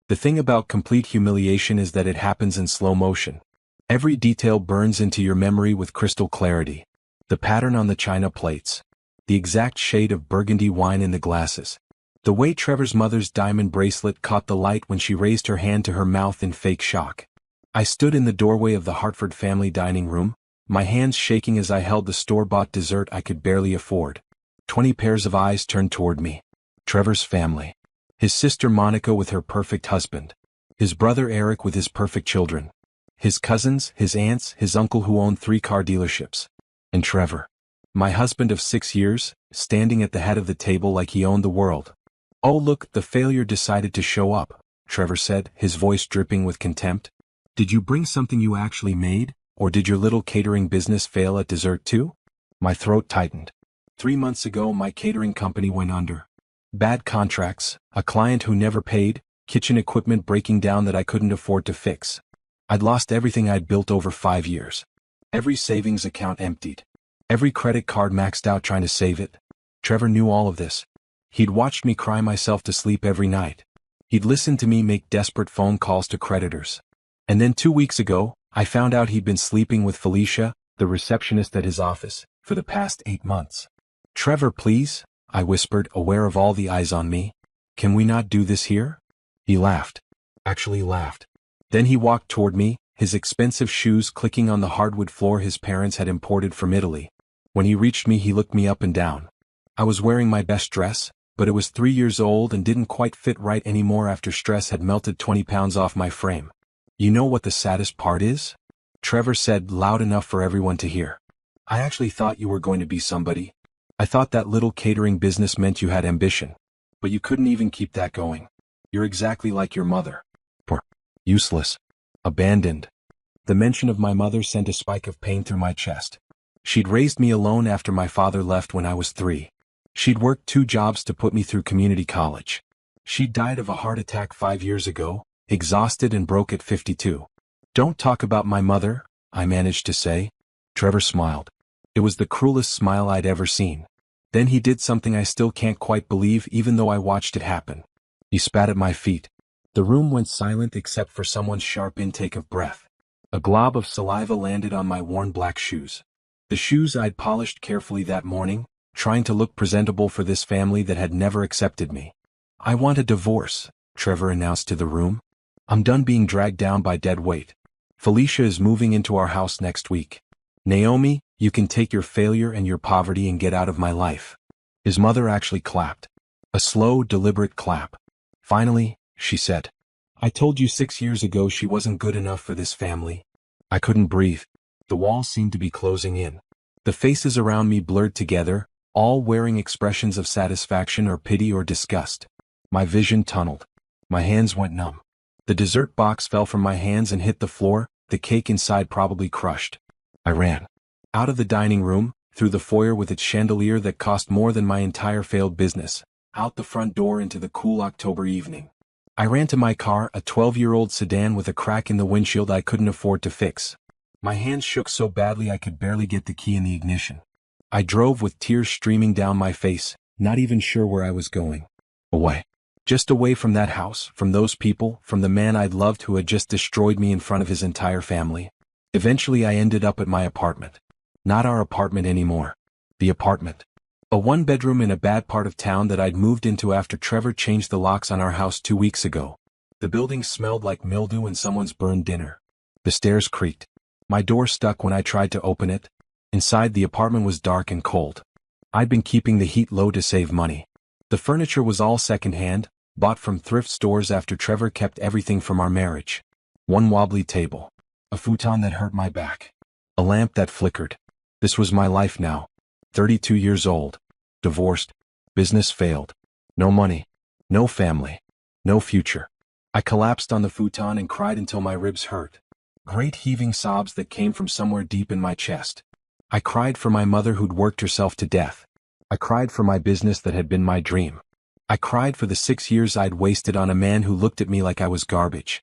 The thing about complete humiliation is that it happens in slow motion. Every detail burns into your memory with crystal clarity. The pattern on the china plates. The exact shade of burgundy wine in the glasses. The way Trevor's mother's diamond bracelet caught the light when she raised her hand to her mouth in fake shock. I stood in the doorway of the Hartford family dining room, my hands shaking as I held the store-bought dessert I could barely afford. 20 pairs of eyes turned toward me. Trevor's family. His sister Monica with her perfect husband. His brother Eric with his perfect children. His cousins, his aunts, his uncle who owned 3 car dealerships. And Trevor. My husband of 6 years, standing at the head of the table like he owned the world. "Oh look, the failure decided to show up," Trevor said, his voice dripping with contempt. "Did you bring something you actually made, or did your little catering business fail at dessert too?" My throat tightened. 3 months ago my catering company went under. Bad contracts, a client who never paid, kitchen equipment breaking down that I couldn't afford to fix. I'd lost everything I'd built over 5 years. Every savings account emptied. Every credit card maxed out trying to save it. Trevor knew all of this. He'd watched me cry myself to sleep every night. He'd listened to me make desperate phone calls to creditors. And then 2 weeks ago, I found out he'd been sleeping with Felicia, the receptionist at his office, for the past 8 months. "Trevor, please," I whispered, aware of all the eyes on me. "Can we not do this here?" He laughed. Actually laughed. Then he walked toward me, his expensive shoes clicking on the hardwood floor his parents had imported from Italy. When he reached me, he looked me up and down. I was wearing my best dress, but it was 3 years old and didn't quite fit right anymore after stress had melted 20 pounds off my frame. "You know what the saddest part is?" Trevor said, loud enough for everyone to hear. "I actually thought you were going to be somebody. I thought that little catering business meant you had ambition. But you couldn't even keep that going. You're exactly like your mother. Poor. Useless. Abandoned." The mention of my mother sent a spike of pain through my chest. She'd raised me alone after my father left when I was 3. She'd worked 2 jobs to put me through community college. She died of a heart attack 5 years ago, exhausted and broke at 52. "Don't talk about my mother," I managed to say. Trevor smiled. It was the cruelest smile I'd ever seen. Then he did something I still can't quite believe even though I watched it happen. He spat at my feet. The room went silent except for someone's sharp intake of breath. A glob of saliva landed on my worn black shoes. The shoes I'd polished carefully that morning, trying to look presentable for this family that had never accepted me. "I want a divorce," Trevor announced to the room. "I'm done being dragged down by dead weight. Felicia is moving into our house next week. Naomi, you can take your failure and your poverty and get out of my life." His mother actually clapped. A slow, deliberate clap. "Finally," she said. "I told you 6 years ago she wasn't good enough for this family." I couldn't breathe. The walls seemed to be closing in. The faces around me blurred together, all wearing expressions of satisfaction or pity or disgust. My vision tunneled. My hands went numb. The dessert box fell from my hands and hit the floor, the cake inside probably crushed. I ran. Out of the dining room, through the foyer with its chandelier that cost more than my entire failed business, out the front door into the cool October evening. I ran to my car, a 12-year-old sedan with a crack in the windshield I couldn't afford to fix. My hands shook so badly I could barely get the key in the ignition. I drove with tears streaming down my face, not even sure where I was going. Away. Just away from that house, from those people, from the man I'd loved who had just destroyed me in front of his entire family. Eventually I ended up at my apartment. Not our apartment anymore. The apartment. A 1-bedroom in a bad part of town that I'd moved into after Trevor changed the locks on our house 2 weeks ago. The building smelled like mildew and someone's burned dinner. The stairs creaked. My door stuck when I tried to open it. Inside, the apartment was dark and cold. I'd been keeping the heat low to save money. The furniture was all secondhand, bought from thrift stores after Trevor kept everything from our marriage. One wobbly table. A futon that hurt my back. A lamp that flickered. This was my life now. 32 years old. Divorced. Business failed. No money. No family. No future. I collapsed on the futon and cried until my ribs hurt. Great heaving sobs that came from somewhere deep in my chest. I cried for my mother who'd worked herself to death. I cried for my business that had been my dream. I cried for the 6 years I'd wasted on a man who looked at me like I was garbage.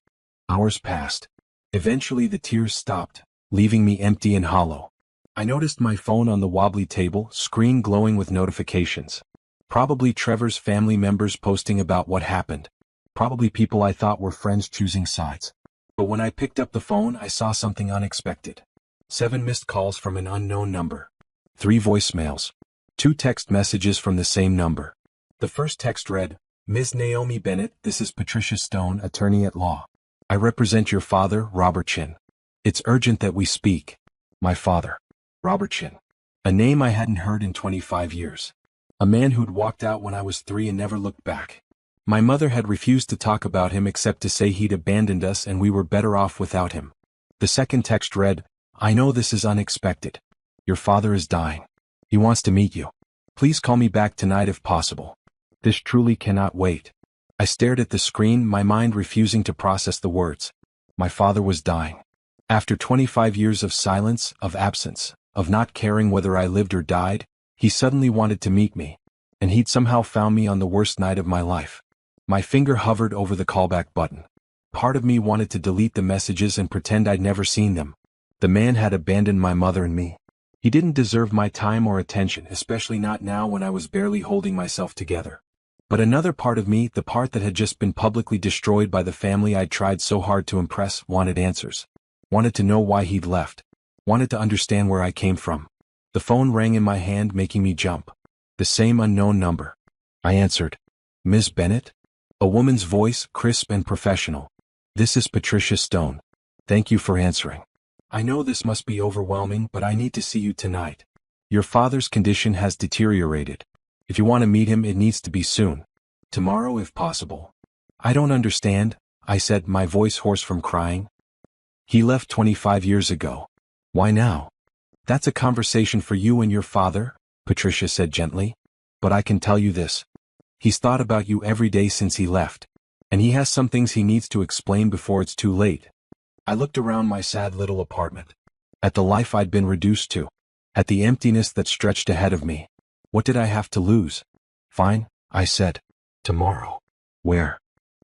Hours passed. Eventually the tears stopped, leaving me empty and hollow. I noticed my phone on the wobbly table, screen glowing with notifications. Probably Trevor's family members posting about what happened. Probably people I thought were friends choosing sides. But when I picked up the phone, I saw something unexpected. 7 missed calls from an unknown number. 3 voicemails. 2 text messages from the same number. The first text read, "Ms. Naomi Bennett, this is Patricia Stone, attorney at law. I represent your father, Robert Chin. It's urgent that we speak." My father. Robert Chin. A name I hadn't heard in 25 years. A man who'd walked out when I was 3 and never looked back. My mother had refused to talk about him except to say he'd abandoned us and we were better off without him. The second text read, "I know this is unexpected. Your father is dying. He wants to meet you. Please call me back tonight if possible. This truly cannot wait." I stared at the screen, my mind refusing to process the words. My father was dying. After 25 years of silence, of absence, of not caring whether I lived or died, he suddenly wanted to meet me. And he'd somehow found me on the worst night of my life. My finger hovered over the callback button. Part of me wanted to delete the messages and pretend I'd never seen them. The man had abandoned my mother and me. He didn't deserve my time or attention, especially not now when I was barely holding myself together. But another part of me, the part that had just been publicly destroyed by the family I'd tried so hard to impress, wanted answers. Wanted to know why he'd left. Wanted to understand where I came from. The phone rang in my hand, making me jump. The same unknown number. I answered. "Ms. Bennett?" A woman's voice, crisp and professional. "This is Patricia Stone. Thank you for answering. I know this must be overwhelming, but I need to see you tonight. Your father's condition has deteriorated. If you want to meet him, it needs to be soon. Tomorrow if possible." "I don't understand," I said, my voice hoarse from crying. "He left 25 years ago. Why now?" "That's a conversation for you and your father," Patricia said gently. "But I can tell you this. He's thought about you every day since he left. And he has some things he needs to explain before it's too late." I looked around my sad little apartment. At the life I'd been reduced to. At the emptiness that stretched ahead of me. What did I have to lose? "Fine," I said. "Tomorrow." "Where?"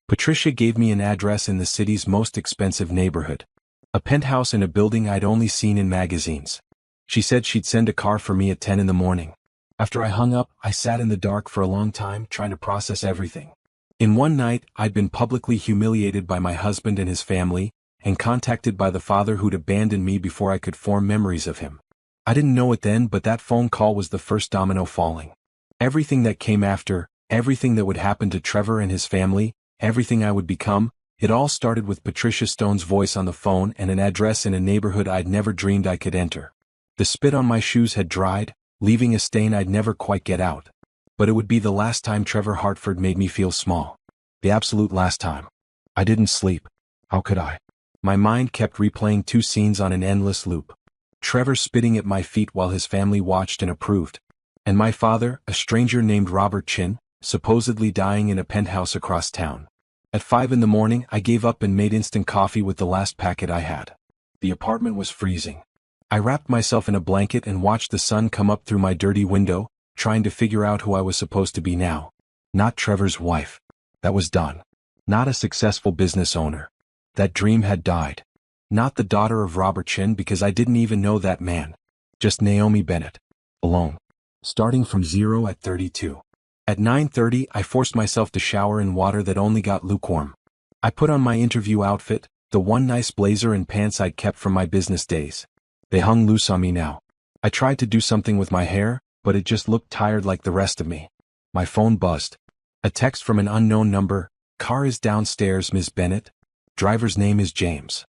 Patricia gave me an address in the city's most expensive neighborhood. A penthouse in a building I'd only seen in magazines. She said she'd send a car for me at 10 in the morning. After I hung up, I sat in the dark for a long time trying to process everything. In one night, I'd been publicly humiliated by my husband and his family, and contacted by the father who'd abandoned me before I could form memories of him. I didn't know it then, but that phone call was the first domino falling. Everything that came after, everything that would happen to Trevor and his family, everything I would become, it all started with Patricia Stone's voice on the phone and an address in a neighborhood I'd never dreamed I could enter. The spit on my shoes had dried, leaving a stain I'd never quite get out. But it would be the last time Trevor Hartford made me feel small. The absolute last time. I didn't sleep. How could I? My mind kept replaying 2 scenes on an endless loop. Trevor spitting at my feet while his family watched and approved. And my father, a stranger named Robert Chin, supposedly dying in a penthouse across town. At 5 in the morning, I gave up and made instant coffee with the last packet I had. The apartment was freezing. I wrapped myself in a blanket and watched the sun come up through my dirty window, trying to figure out who I was supposed to be now. Not Trevor's wife. That was done. Not a successful business owner. That dream had died. Not the daughter of Robert Chin because I didn't even know that man. Just Naomi Bennett. Alone. Starting from 0 at 32. At 9:30, I forced myself to shower in water that only got lukewarm. I put on my interview outfit, the one nice blazer and pants I'd kept from my business days. They hung loose on me now. I tried to do something with my hair, but it just looked tired like the rest of me. My phone buzzed. A text from an unknown number. "Car is downstairs, Ms. Bennett. Driver's name is James."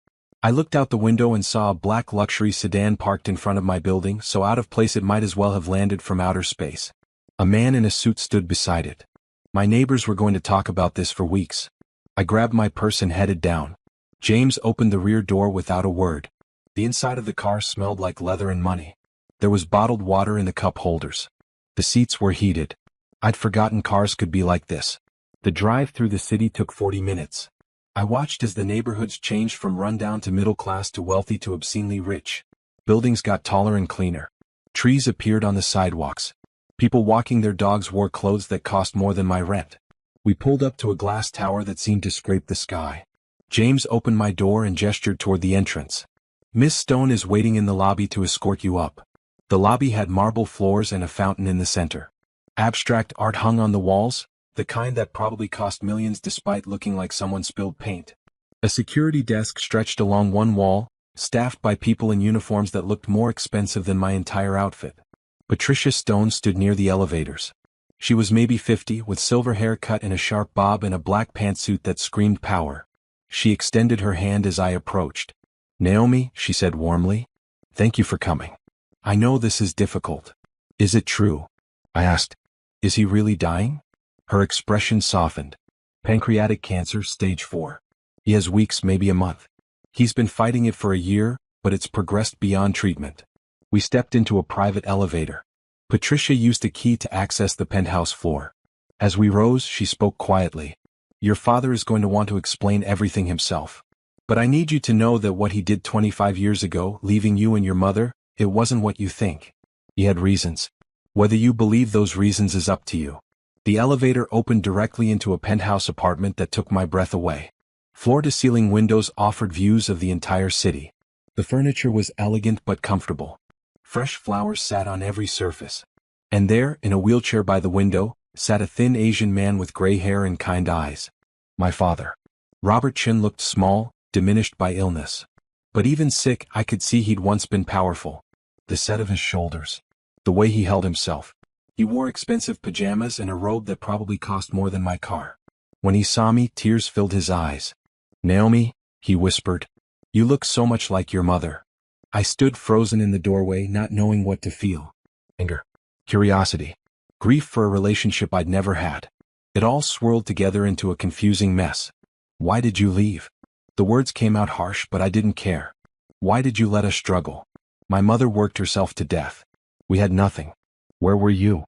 I looked out the window and saw a black luxury sedan parked in front of my building, so out of place it might as well have landed from outer space. A man in a suit stood beside it. My neighbors were going to talk about this for weeks. I grabbed my purse and headed down. James opened the rear door without a word. The inside of the car smelled like leather and money. There was bottled water in the cup holders. The seats were heated. I'd forgotten cars could be like this. The drive through the city took 40 minutes. I watched as the neighborhoods changed from rundown to middle class to wealthy to obscenely rich. Buildings got taller and cleaner. Trees appeared on the sidewalks. People walking their dogs wore clothes that cost more than my rent. We pulled up to a glass tower that seemed to scrape the sky. James opened my door and gestured toward the entrance. "Miss Stone is waiting in the lobby to escort you up." The lobby had marble floors and a fountain in the center. Abstract art hung on the walls, The kind that probably cost millions despite looking like someone spilled paint. A security desk stretched along one wall, staffed by people in uniforms that looked more expensive than my entire outfit. Patricia Stone stood near the elevators. She was maybe 50, with silver hair cut in a sharp bob and a black pantsuit that screamed power. She extended her hand as I approached. "Naomi," she said warmly. "Thank you for coming. I know this is difficult." "Is it true?" I asked. "Is he really dying?" Her expression softened. "Pancreatic cancer, stage 4. He has weeks, maybe a month. He's been fighting it for a year, but it's progressed beyond treatment." We stepped into a private elevator. Patricia used a key to access the penthouse floor. As we rose, she spoke quietly. "Your father is going to want to explain everything himself. But I need you to know that what he did 25 years ago, leaving you and your mother, it wasn't what you think. He had reasons. Whether you believe those reasons is up to you." The elevator opened directly into a penthouse apartment that took my breath away. Floor-to-ceiling windows offered views of the entire city. The furniture was elegant but comfortable. Fresh flowers sat on every surface. And there, in a wheelchair by the window, sat a thin Asian man with gray hair and kind eyes. My father. Robert Chin looked small, diminished by illness. But even sick, I could see he'd once been powerful. The set of his shoulders. The way he held himself. He wore expensive pajamas and a robe that probably cost more than my car. When he saw me, tears filled his eyes. "Naomi," he whispered, "you look so much like your mother." I stood frozen in the doorway, not knowing what to feel. Anger. Curiosity. Grief for a relationship I'd never had. It all swirled together into a confusing mess. "Why did you leave?" The words came out harsh, but I didn't care. "Why did you let us struggle? My mother worked herself to death. We had nothing. Where were you?"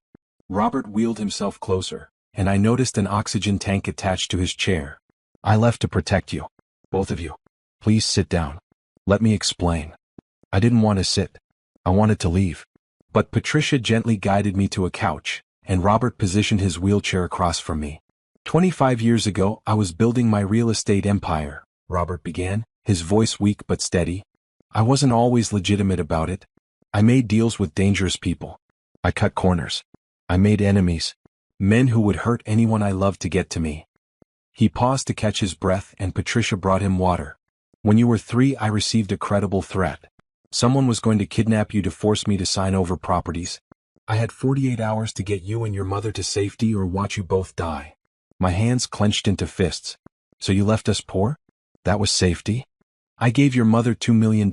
Robert wheeled himself closer, and I noticed an oxygen tank attached to his chair. "I left to protect you. Both of you. Please sit down. Let me explain." I didn't want to sit. I wanted to leave. But Patricia gently guided me to a couch, and Robert positioned his wheelchair across from me. 25 years ago, I was building my real estate empire," Robert began, his voice weak but steady. "I wasn't always legitimate about it. I made deals with dangerous people. I cut corners. I made enemies. Men who would hurt anyone I loved to get to me." He paused to catch his breath, and Patricia brought him water. "When you were 3, I received a credible threat. Someone was going to kidnap you to force me to sign over properties. I had 48 hours to get you and your mother to safety or watch you both die." My hands clenched into fists. "So you left us poor? That was safety?" "I gave your mother $2 million,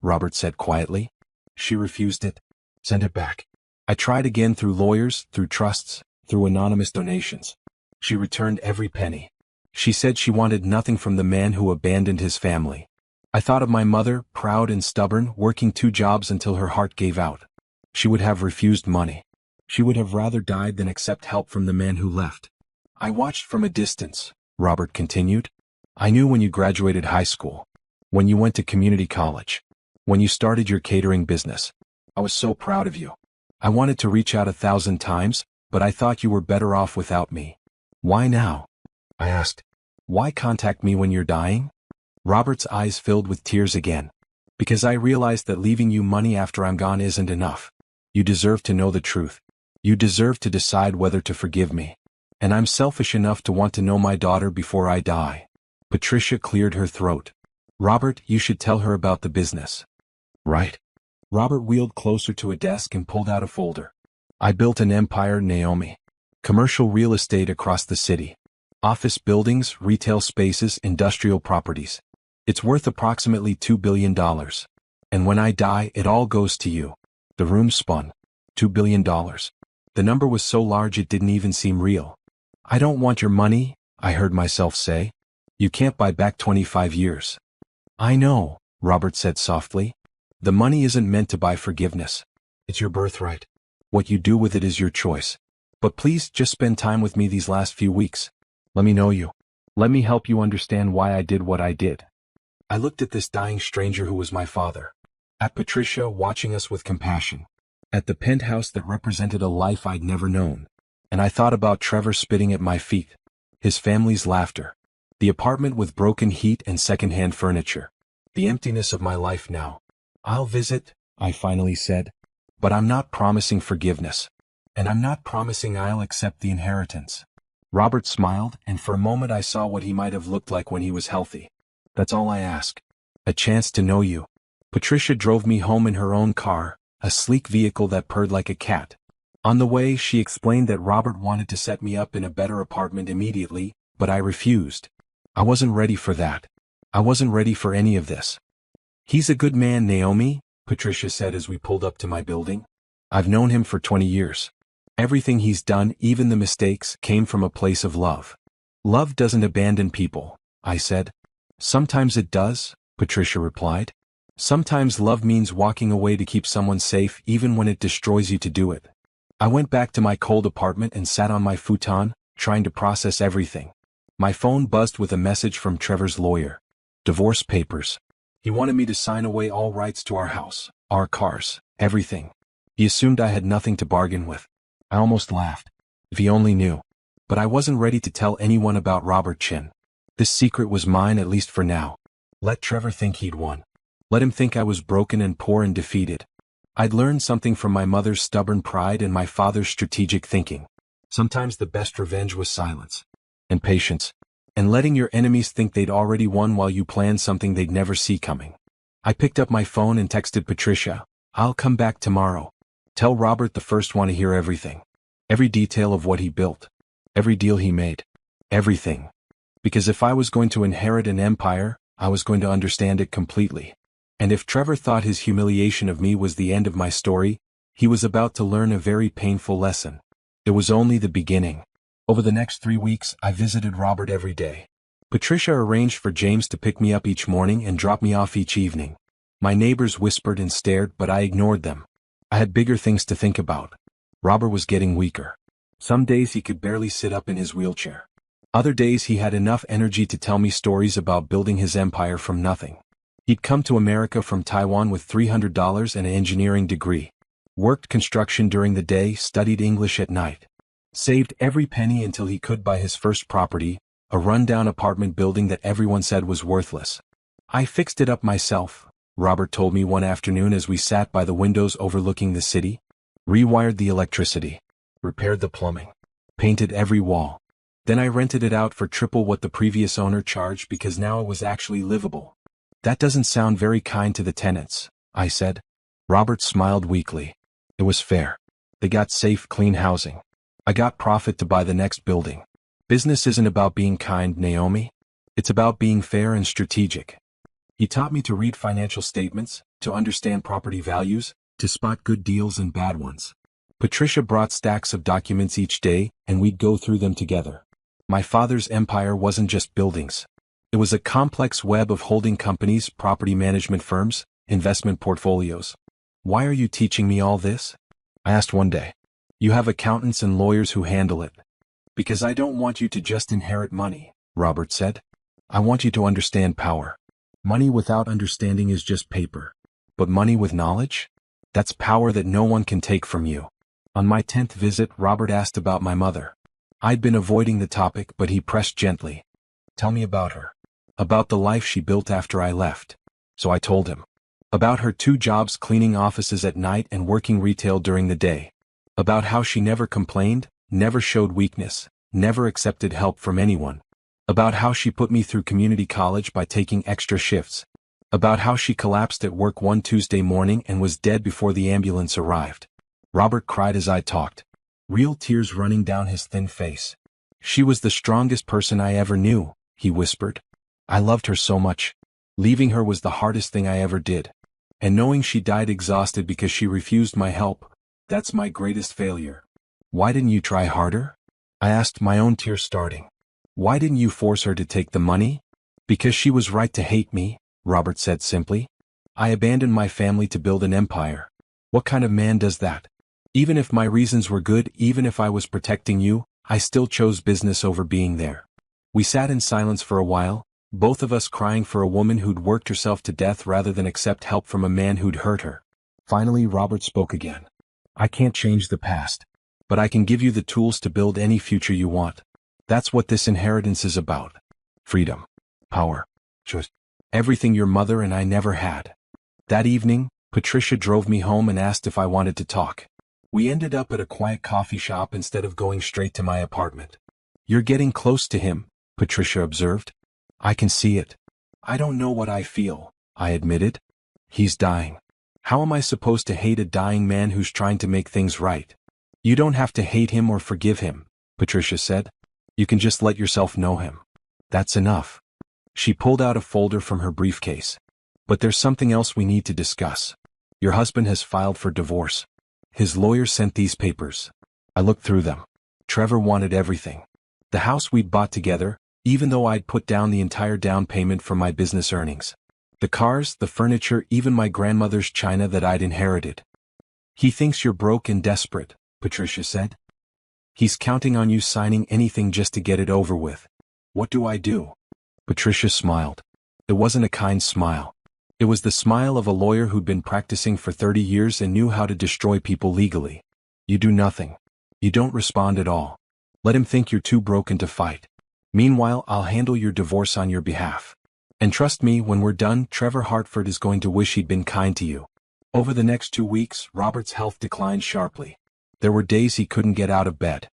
Robert said quietly. "She refused it. Send it back. I tried again through lawyers, through trusts, through anonymous donations. She returned every penny. She said she wanted nothing from the man who abandoned his family. I thought of my mother, proud and stubborn, working 2 jobs until her heart gave out. She would have refused money. She would have rather died than accept help from the man who left. I watched from a distance," Robert continued. "I knew when you graduated high school, when you went to community college, when you started your catering business. I was so proud of you. I wanted to reach out 1,000 times, but I thought you were better off without me." "Why now?" I asked. "Why contact me when you're dying?" Robert's eyes filled with tears again. "Because I realized that leaving you money after I'm gone isn't enough. You deserve to know the truth. You deserve to decide whether to forgive me. And I'm selfish enough to want to know my daughter before I die." Patricia cleared her throat. "Robert, you should tell her about the business." "Right." Robert wheeled closer to a desk and pulled out a folder. "I built an empire, Naomi. Commercial real estate across the city. Office buildings, retail spaces, industrial properties. It's worth approximately $2 billion. And when I die, it all goes to you." The room spun. $2 billion. The number was so large it didn't even seem real. "I don't want your money," I heard myself say. "You can't buy back 25 years. "I know," Robert said softly. "The money isn't meant to buy forgiveness. It's your birthright. What you do with it is your choice. But please just spend time with me these last few weeks. Let me know you. Let me help you understand why I did what I did." I looked at this dying stranger who was my father. At Patricia, watching us with compassion. At the penthouse that represented a life I'd never known. And I thought about Trevor spitting at my feet. His family's laughter. The apartment with broken heat and secondhand furniture. The emptiness of my life now. "I'll visit," I finally said. "But I'm not promising forgiveness. And I'm not promising I'll accept the inheritance." Robert smiled, and for a moment I saw what he might have looked like when he was healthy. That's all I ask. A chance to know you. Patricia drove me home in her own car, a sleek vehicle that purred like a cat. On the way, she explained that Robert wanted to set me up in a better apartment immediately, but I refused. I wasn't ready for that. I wasn't ready for any of this. He's a good man, Naomi, Patricia said as we pulled up to my building. I've known him for 20 years. Everything he's done, even the mistakes, came from a place of love. Love doesn't abandon people, I said. Sometimes it does, Patricia replied. Sometimes love means walking away to keep someone safe even when it destroys you to do it. I went back to my cold apartment and sat on my futon, trying to process everything. My phone buzzed with a message from Trevor's lawyer. Divorce papers. He wanted me to sign away all rights to our house, our cars, everything. He assumed I had nothing to bargain with. I almost laughed. If he only knew. But I wasn't ready to tell anyone about Robert Chin. This secret was mine, at least for now. Let Trevor think he'd won. Let him think I was broken and poor and defeated. I'd learned something from my mother's stubborn pride and my father's strategic thinking. Sometimes the best revenge was silence. And patience. And letting your enemies think they'd already won while you planned something they'd never see coming. I picked up my phone and texted Patricia, I'll come back tomorrow. Tell Robert the first want to hear everything. Every detail of what he built. Every deal he made. Everything. Because if I was going to inherit an empire, I was going to understand it completely. And if Trevor thought his humiliation of me was the end of my story, he was about to learn a very painful lesson. It was only the beginning. Over the next 3 weeks, I visited Robert every day. Patricia arranged for James to pick me up each morning and drop me off each evening. My neighbors whispered and stared, but I ignored them. I had bigger things to think about. Robert was getting weaker. Some days he could barely sit up in his wheelchair. Other days he had enough energy to tell me stories about building his empire from nothing. He'd come to America from Taiwan with $300 and an engineering degree. Worked construction during the day, studied English at night. Saved every penny until he could buy his first property, a rundown apartment building that everyone said was worthless. I fixed it up myself, Robert told me one afternoon as we sat by the windows overlooking the city. Rewired the electricity. Repaired the plumbing. Painted every wall. Then I rented it out for triple what the previous owner charged because now it was actually livable. That doesn't sound very kind to the tenants, I said. Robert smiled weakly. It was fair. They got safe, clean housing. I got profit to buy the next building. Business isn't about being kind, Naomi. It's about being fair and strategic. He taught me to read financial statements, to understand property values, to spot good deals and bad ones. Patricia brought stacks of documents each day, and we'd go through them together. My father's empire wasn't just buildings. It was a complex web of holding companies, property management firms, investment portfolios. Why are you teaching me all this? I asked one day. You have accountants and lawyers who handle it. Because I don't want you to just inherit money, Robert said. I want you to understand power. Money without understanding is just paper. But money with knowledge? That's power that no one can take from you. On my 10th visit, Robert asked about my mother. I'd been avoiding the topic, but he pressed gently. Tell me about her. About the life she built after I left. So I told him. About her 2 jobs cleaning offices at night and working retail during the day. About how she never complained, never showed weakness, never accepted help from anyone. About how she put me through community college by taking extra shifts. About how she collapsed at work one Tuesday morning and was dead before the ambulance arrived. Robert cried as I talked. Real tears running down his thin face. She was the strongest person I ever knew, he whispered. I loved her so much. Leaving her was the hardest thing I ever did. And knowing she died exhausted because she refused my help, that's my greatest failure. Why didn't you try harder? I asked, my own tears starting. Why didn't you force her to take the money? Because she was right to hate me, Robert said simply. I abandoned my family to build an empire. What kind of man does that? Even if my reasons were good, even if I was protecting you, I still chose business over being there. We sat in silence for a while, both of us crying for a woman who'd worked herself to death rather than accept help from a man who'd hurt her. Finally, Robert spoke again. I can't change the past, but I can give you the tools to build any future you want. That's what this inheritance is about. Freedom. Power. Choice. Everything your mother and I never had. That evening, Patricia drove me home and asked if I wanted to talk. We ended up at a quiet coffee shop instead of going straight to my apartment. You're getting close to him, Patricia observed. I can see it. I don't know what I feel, I admitted. He's dying. How am I supposed to hate a dying man who's trying to make things right? You don't have to hate him or forgive him, Patricia said. You can just let yourself know him. That's enough. She pulled out a folder from her briefcase. But there's something else we need to discuss. Your husband has filed for divorce. His lawyer sent these papers. I looked through them. Trevor wanted everything. The house we'd bought together, even though I'd put down the entire down payment from my business earnings. The cars, the furniture, even my grandmother's china that I'd inherited. He thinks you're broke and desperate, Patricia said. He's counting on you signing anything just to get it over with. What do I do? Patricia smiled. It wasn't a kind smile. It was the smile of a lawyer who'd been practicing for 30 years and knew how to destroy people legally. You do nothing. You don't respond at all. Let him think you're too broken to fight. Meanwhile, I'll handle your divorce on your behalf. And trust me, when we're done, Trevor Hartford is going to wish he'd been kind to you. Over the next 2 weeks, Robert's health declined sharply. There were days he couldn't get out of bed.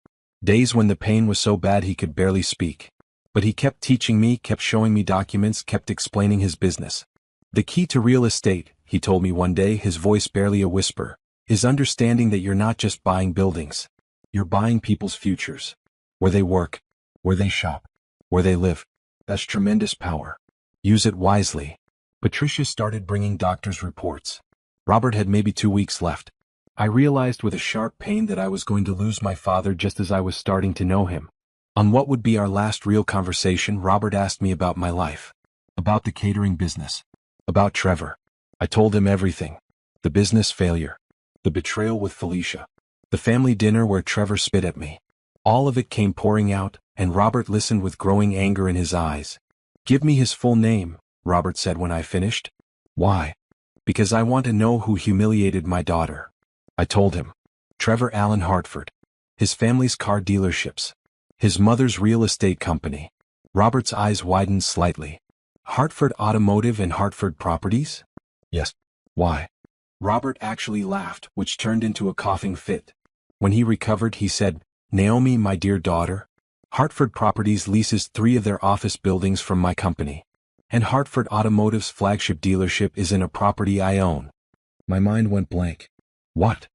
Days when the pain was so bad he could barely speak. But he kept teaching me, kept showing me documents, kept explaining his business. The key to real estate, he told me one day, his voice barely a whisper, is understanding that you're not just buying buildings. You're buying people's futures. Where they work, where they shop, where they live. That's tremendous power. Use it wisely. Patricia started bringing doctor's reports. Robert had maybe 2 weeks left. I realized with a sharp pain that I was going to lose my father just as I was starting to know him. On what would be our last real conversation, Robert asked me about my life. About the catering business. About Trevor. I told him everything. The business failure. The betrayal with Felicia. The family dinner where Trevor spit at me. All of it came pouring out, and Robert listened with growing anger in his eyes. Give me his full name, Robert said when I finished. Why? Because I want to know who humiliated my daughter. I told him. Trevor Allen Hartford. His family's car dealerships. His mother's real estate company. Robert's eyes widened slightly. Hartford Automotive and Hartford Properties? Yes. Why? Robert actually laughed, which turned into a coughing fit. When he recovered, he said, Naomi, my dear daughter, Hartford Properties leases 3 of their office buildings from my company. And Hartford Automotive's flagship dealership is in a property I own. My mind went blank. What?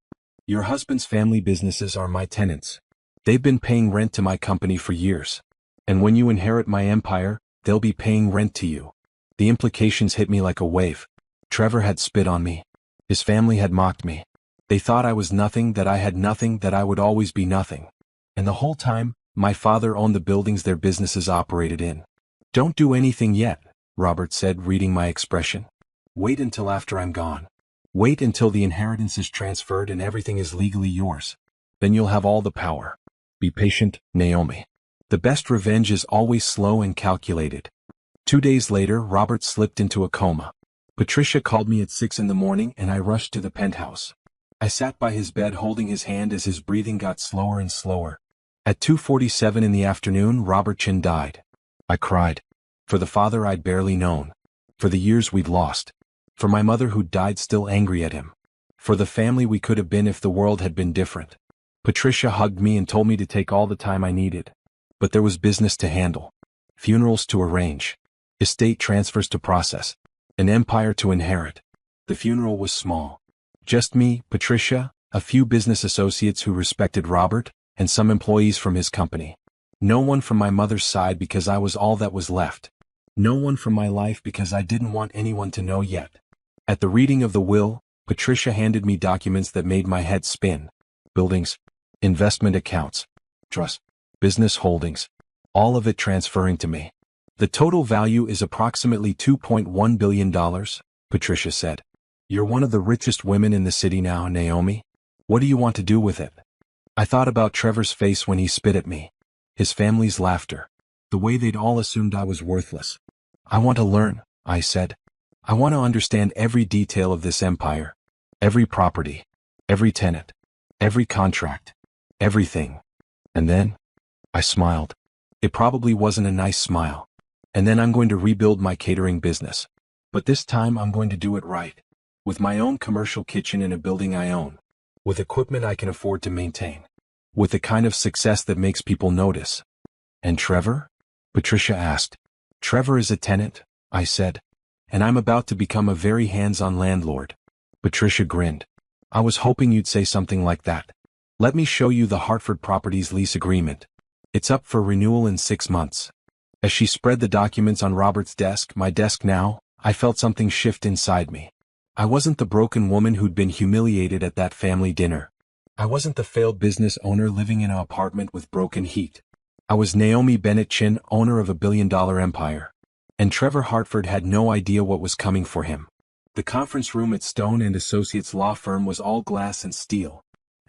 Your husband's family businesses are my tenants. They've been paying rent to my company for years. And when you inherit my empire, they'll be paying rent to you. The implications hit me like a wave. Trevor had spit on me. His family had mocked me. They thought I was nothing, that I had nothing, that I would always be nothing. And the whole time, my father owned the buildings their businesses operated in. Don't do anything yet, Robert said, reading my expression. Wait until after I'm gone. Wait until the inheritance is transferred and everything is legally yours. Then you'll have all the power. Be patient, Naomi. The best revenge is always slow and calculated. 2 days later, Robert slipped into a coma. Patricia called me at 6 in the morning and I rushed to the penthouse. I sat by his bed holding his hand as his breathing got slower and slower. At 2:47 in the afternoon, Robert Chin died. I cried. For the father I'd barely known. For the years we'd lost. For my mother who died still angry at him. For the family we could have been if the world had been different. Patricia hugged me and told me to take all the time I needed. But there was business to handle. Funerals to arrange. Estate transfers to process. An empire to inherit. The funeral was small. Just me, Patricia, a few business associates who respected Robert, and some employees from his company. No one from my mother's side because I was all that was left. No one from my life because I didn't want anyone to know yet. At the reading of the will, Patricia handed me documents that made my head spin. Buildings, investment accounts, trust, business holdings, all of it transferring to me. The total value is approximately $2.1 billion, Patricia said. You're one of the richest women in the city now, Naomi. What do you want to do with it? I thought about Trevor's face when he spit at me. His family's laughter. The way they'd all assumed I was worthless. I want to learn, I said. I want to understand every detail of this empire. Every property. Every tenant. Every contract. Everything. And then, I smiled. It probably wasn't a nice smile. And then I'm going to rebuild my catering business. But this time I'm going to do it right. With my own commercial kitchen in a building I own. With equipment I can afford to maintain. With the kind of success that makes people notice. And Trevor? Patricia asked. Trevor is a tenant, I said. And I'm about to become a very hands-on landlord. Patricia grinned. I was hoping you'd say something like that. Let me show you the Hartford Properties lease agreement. It's up for renewal in 6 months. As she spread the documents on Robert's desk, my desk now, I felt something shift inside me. I wasn't the broken woman who'd been humiliated at that family dinner. I wasn't the failed business owner living in an apartment with broken heat. I was Naomi Bennett Chin, owner of a billion-dollar empire. And Trevor Hartford had no idea what was coming for him. The conference room at Stone & Associates law firm was all glass and steel.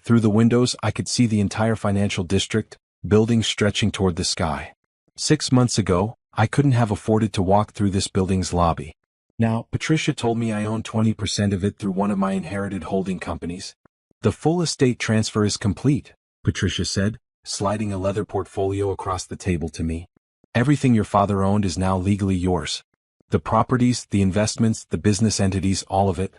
Through the windows I could see the entire financial district, buildings stretching toward the sky. 6 months ago, I couldn't have afforded to walk through this building's lobby. Now, Patricia told me I own 20% of it through one of my inherited holding companies. The full estate transfer is complete, Patricia said, sliding a leather portfolio across the table to me. Everything your father owned is now legally yours. The properties, the investments, the business entities, all of it.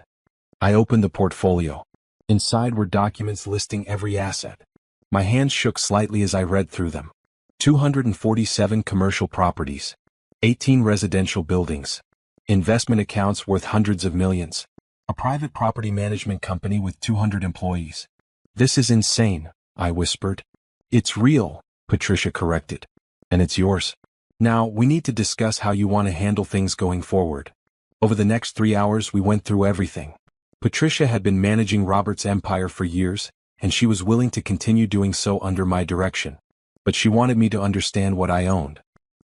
I opened the portfolio. Inside were documents listing every asset. My hands shook slightly as I read through them. 247 commercial properties. 18 residential buildings. Investment accounts worth hundreds of millions. A private property management company with 200 employees. This is insane, I whispered. It's real, Patricia corrected. And it's yours. Now, we need to discuss how you want to handle things going forward. Over the next 3 hours we went through everything. Patricia had been managing Robert's empire for years, and she was willing to continue doing so under my direction. But she wanted me to understand what I owned.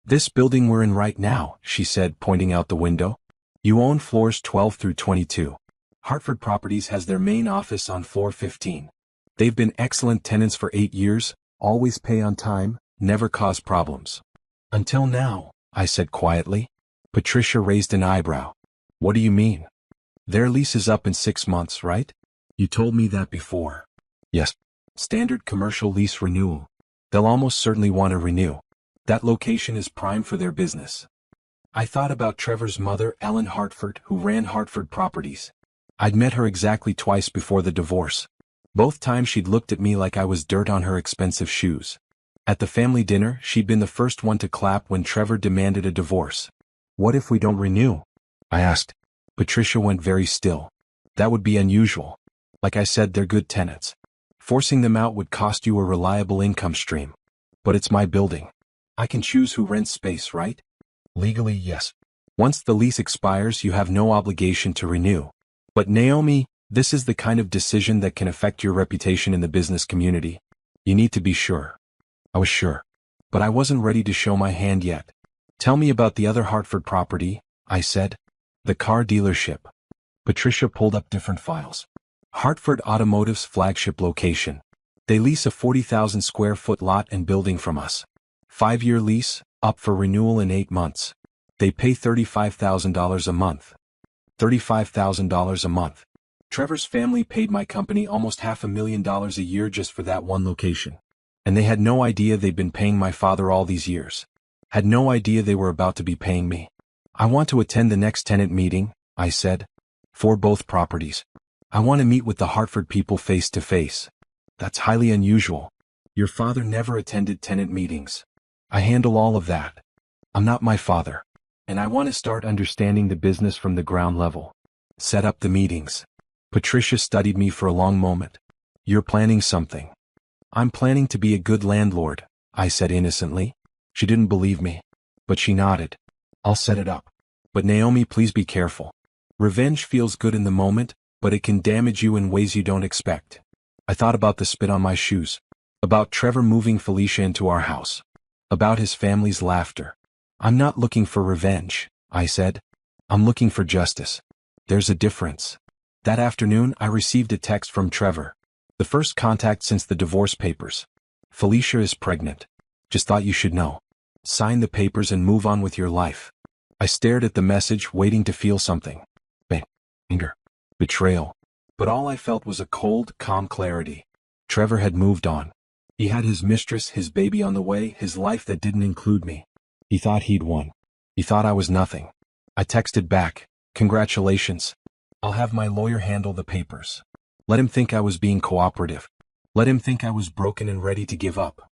This building we're in right now, she said, pointing out the window. You own floors 12 through 22. Hartford Properties has their main office on floor 15. They've been excellent tenants for 8 years, always pay on time, never cause problems. Until now, I said quietly. Patricia raised an eyebrow. What do you mean? Their lease is up in 6 months, right? You told me that before. Yes. Standard commercial lease renewal. They'll almost certainly want to renew. That location is prime for their business. I thought about Trevor's mother, Ellen Hartford, who ran Hartford Properties. I'd met her exactly twice before the divorce. Both times she'd looked at me like I was dirt on her expensive shoes. At the family dinner, she'd been the first one to clap when Trevor demanded a divorce. What if we don't renew? I asked. Patricia went very still. That would be unusual. Like I said, they're good tenants. Forcing them out would cost you a reliable income stream. But it's my building. I can choose who rents space, right? Legally, yes. Once the lease expires, you have no obligation to renew. But Naomi, this is the kind of decision that can affect your reputation in the business community. You need to be sure. I was sure. But I wasn't ready to show my hand yet. Tell me about the other Hartford property, I said. The car dealership. Patricia pulled up different files. Hartford Automotive's flagship location. They lease a 40,000 square foot lot and building from us. 5-year lease, up for renewal in 8 months. They pay $35,000 a month. $35,000 a month. Trevor's family paid my company almost $500,000 a year just for that one location. And they had no idea they'd been paying my father all these years. Had no idea they were about to be paying me. I want to attend the next tenant meeting, I said. For both properties. I want to meet with the Hartford people face to face. That's highly unusual. Your father never attended tenant meetings. I handle all of that. I'm not my father. And I want to start understanding the business from the ground level. Set up the meetings. Patricia studied me for a long moment. You're planning something. I'm planning to be a good landlord, I said innocently. She didn't believe me. But she nodded. I'll set it up. But Naomi, please be careful. Revenge feels good in the moment, but it can damage you in ways you don't expect. I thought about the spit on my shoes. About Trevor moving Felicia into our house. About his family's laughter. I'm not looking for revenge, I said. I'm looking for justice. There's a difference. That afternoon, I received a text from Trevor. The first contact since the divorce papers. Felicia is pregnant. Just thought you should know. Sign the papers and move on with your life. I stared at the message, waiting to feel something. Anger. Betrayal. But all I felt was a cold, calm clarity. Trevor had moved on. He had his mistress, his baby on the way, his life that didn't include me. He thought he'd won. He thought I was nothing. I texted back, congratulations. I'll have my lawyer handle the papers. Let him think I was being cooperative. Let him think I was broken and ready to give up.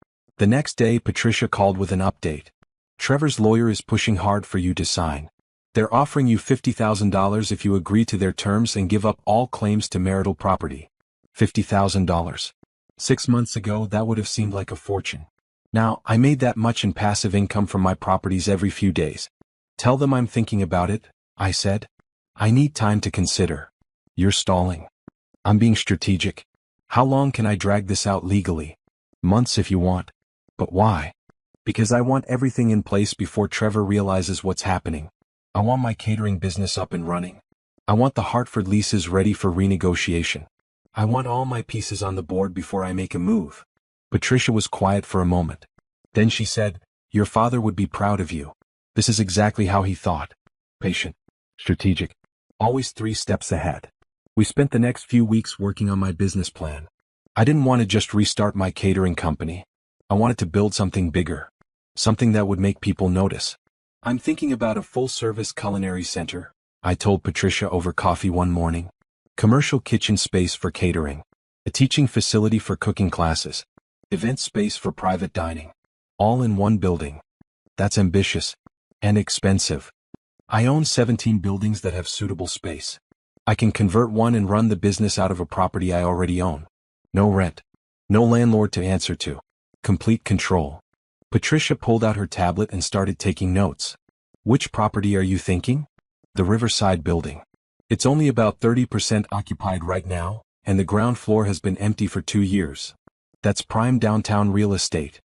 The next day, Patricia called with an update. Trevor's lawyer is pushing hard for you to sign. They're offering you $50,000 if you agree to their terms and give up all claims to marital property. $50,000. 6 months ago, that would have seemed like a fortune. Now, I made that much in passive income from my properties every few days. Tell them I'm thinking about it, I said. I need time to consider. You're stalling. I'm being strategic. How long can I drag this out legally? Months if you want. But why? Because I want everything in place before Trevor realizes what's happening. I want my catering business up and running. I want the Hartford leases ready for renegotiation. I want all my pieces on the board before I make a move. Patricia was quiet for a moment. Then she said, Your father would be proud of you. This is exactly how he thought. Patient. Strategic. Always 3 steps ahead. We spent the next few weeks working on my business plan. I didn't want to just restart my catering company. I wanted to build something bigger. Something that would make people notice. I'm thinking about a full-service culinary center, I told Patricia over coffee one morning. Commercial kitchen space for catering. A teaching facility for cooking classes. Event space for private dining. All in one building. That's ambitious. And expensive. I own 17 buildings that have suitable space. I can convert one and run the business out of a property I already own. No rent. No landlord to answer to. Complete control. Patricia pulled out her tablet and started taking notes. Which property are you thinking? The Riverside building. It's only about 30% occupied right now, and the ground floor has been empty for 2 years. That's prime downtown real estate.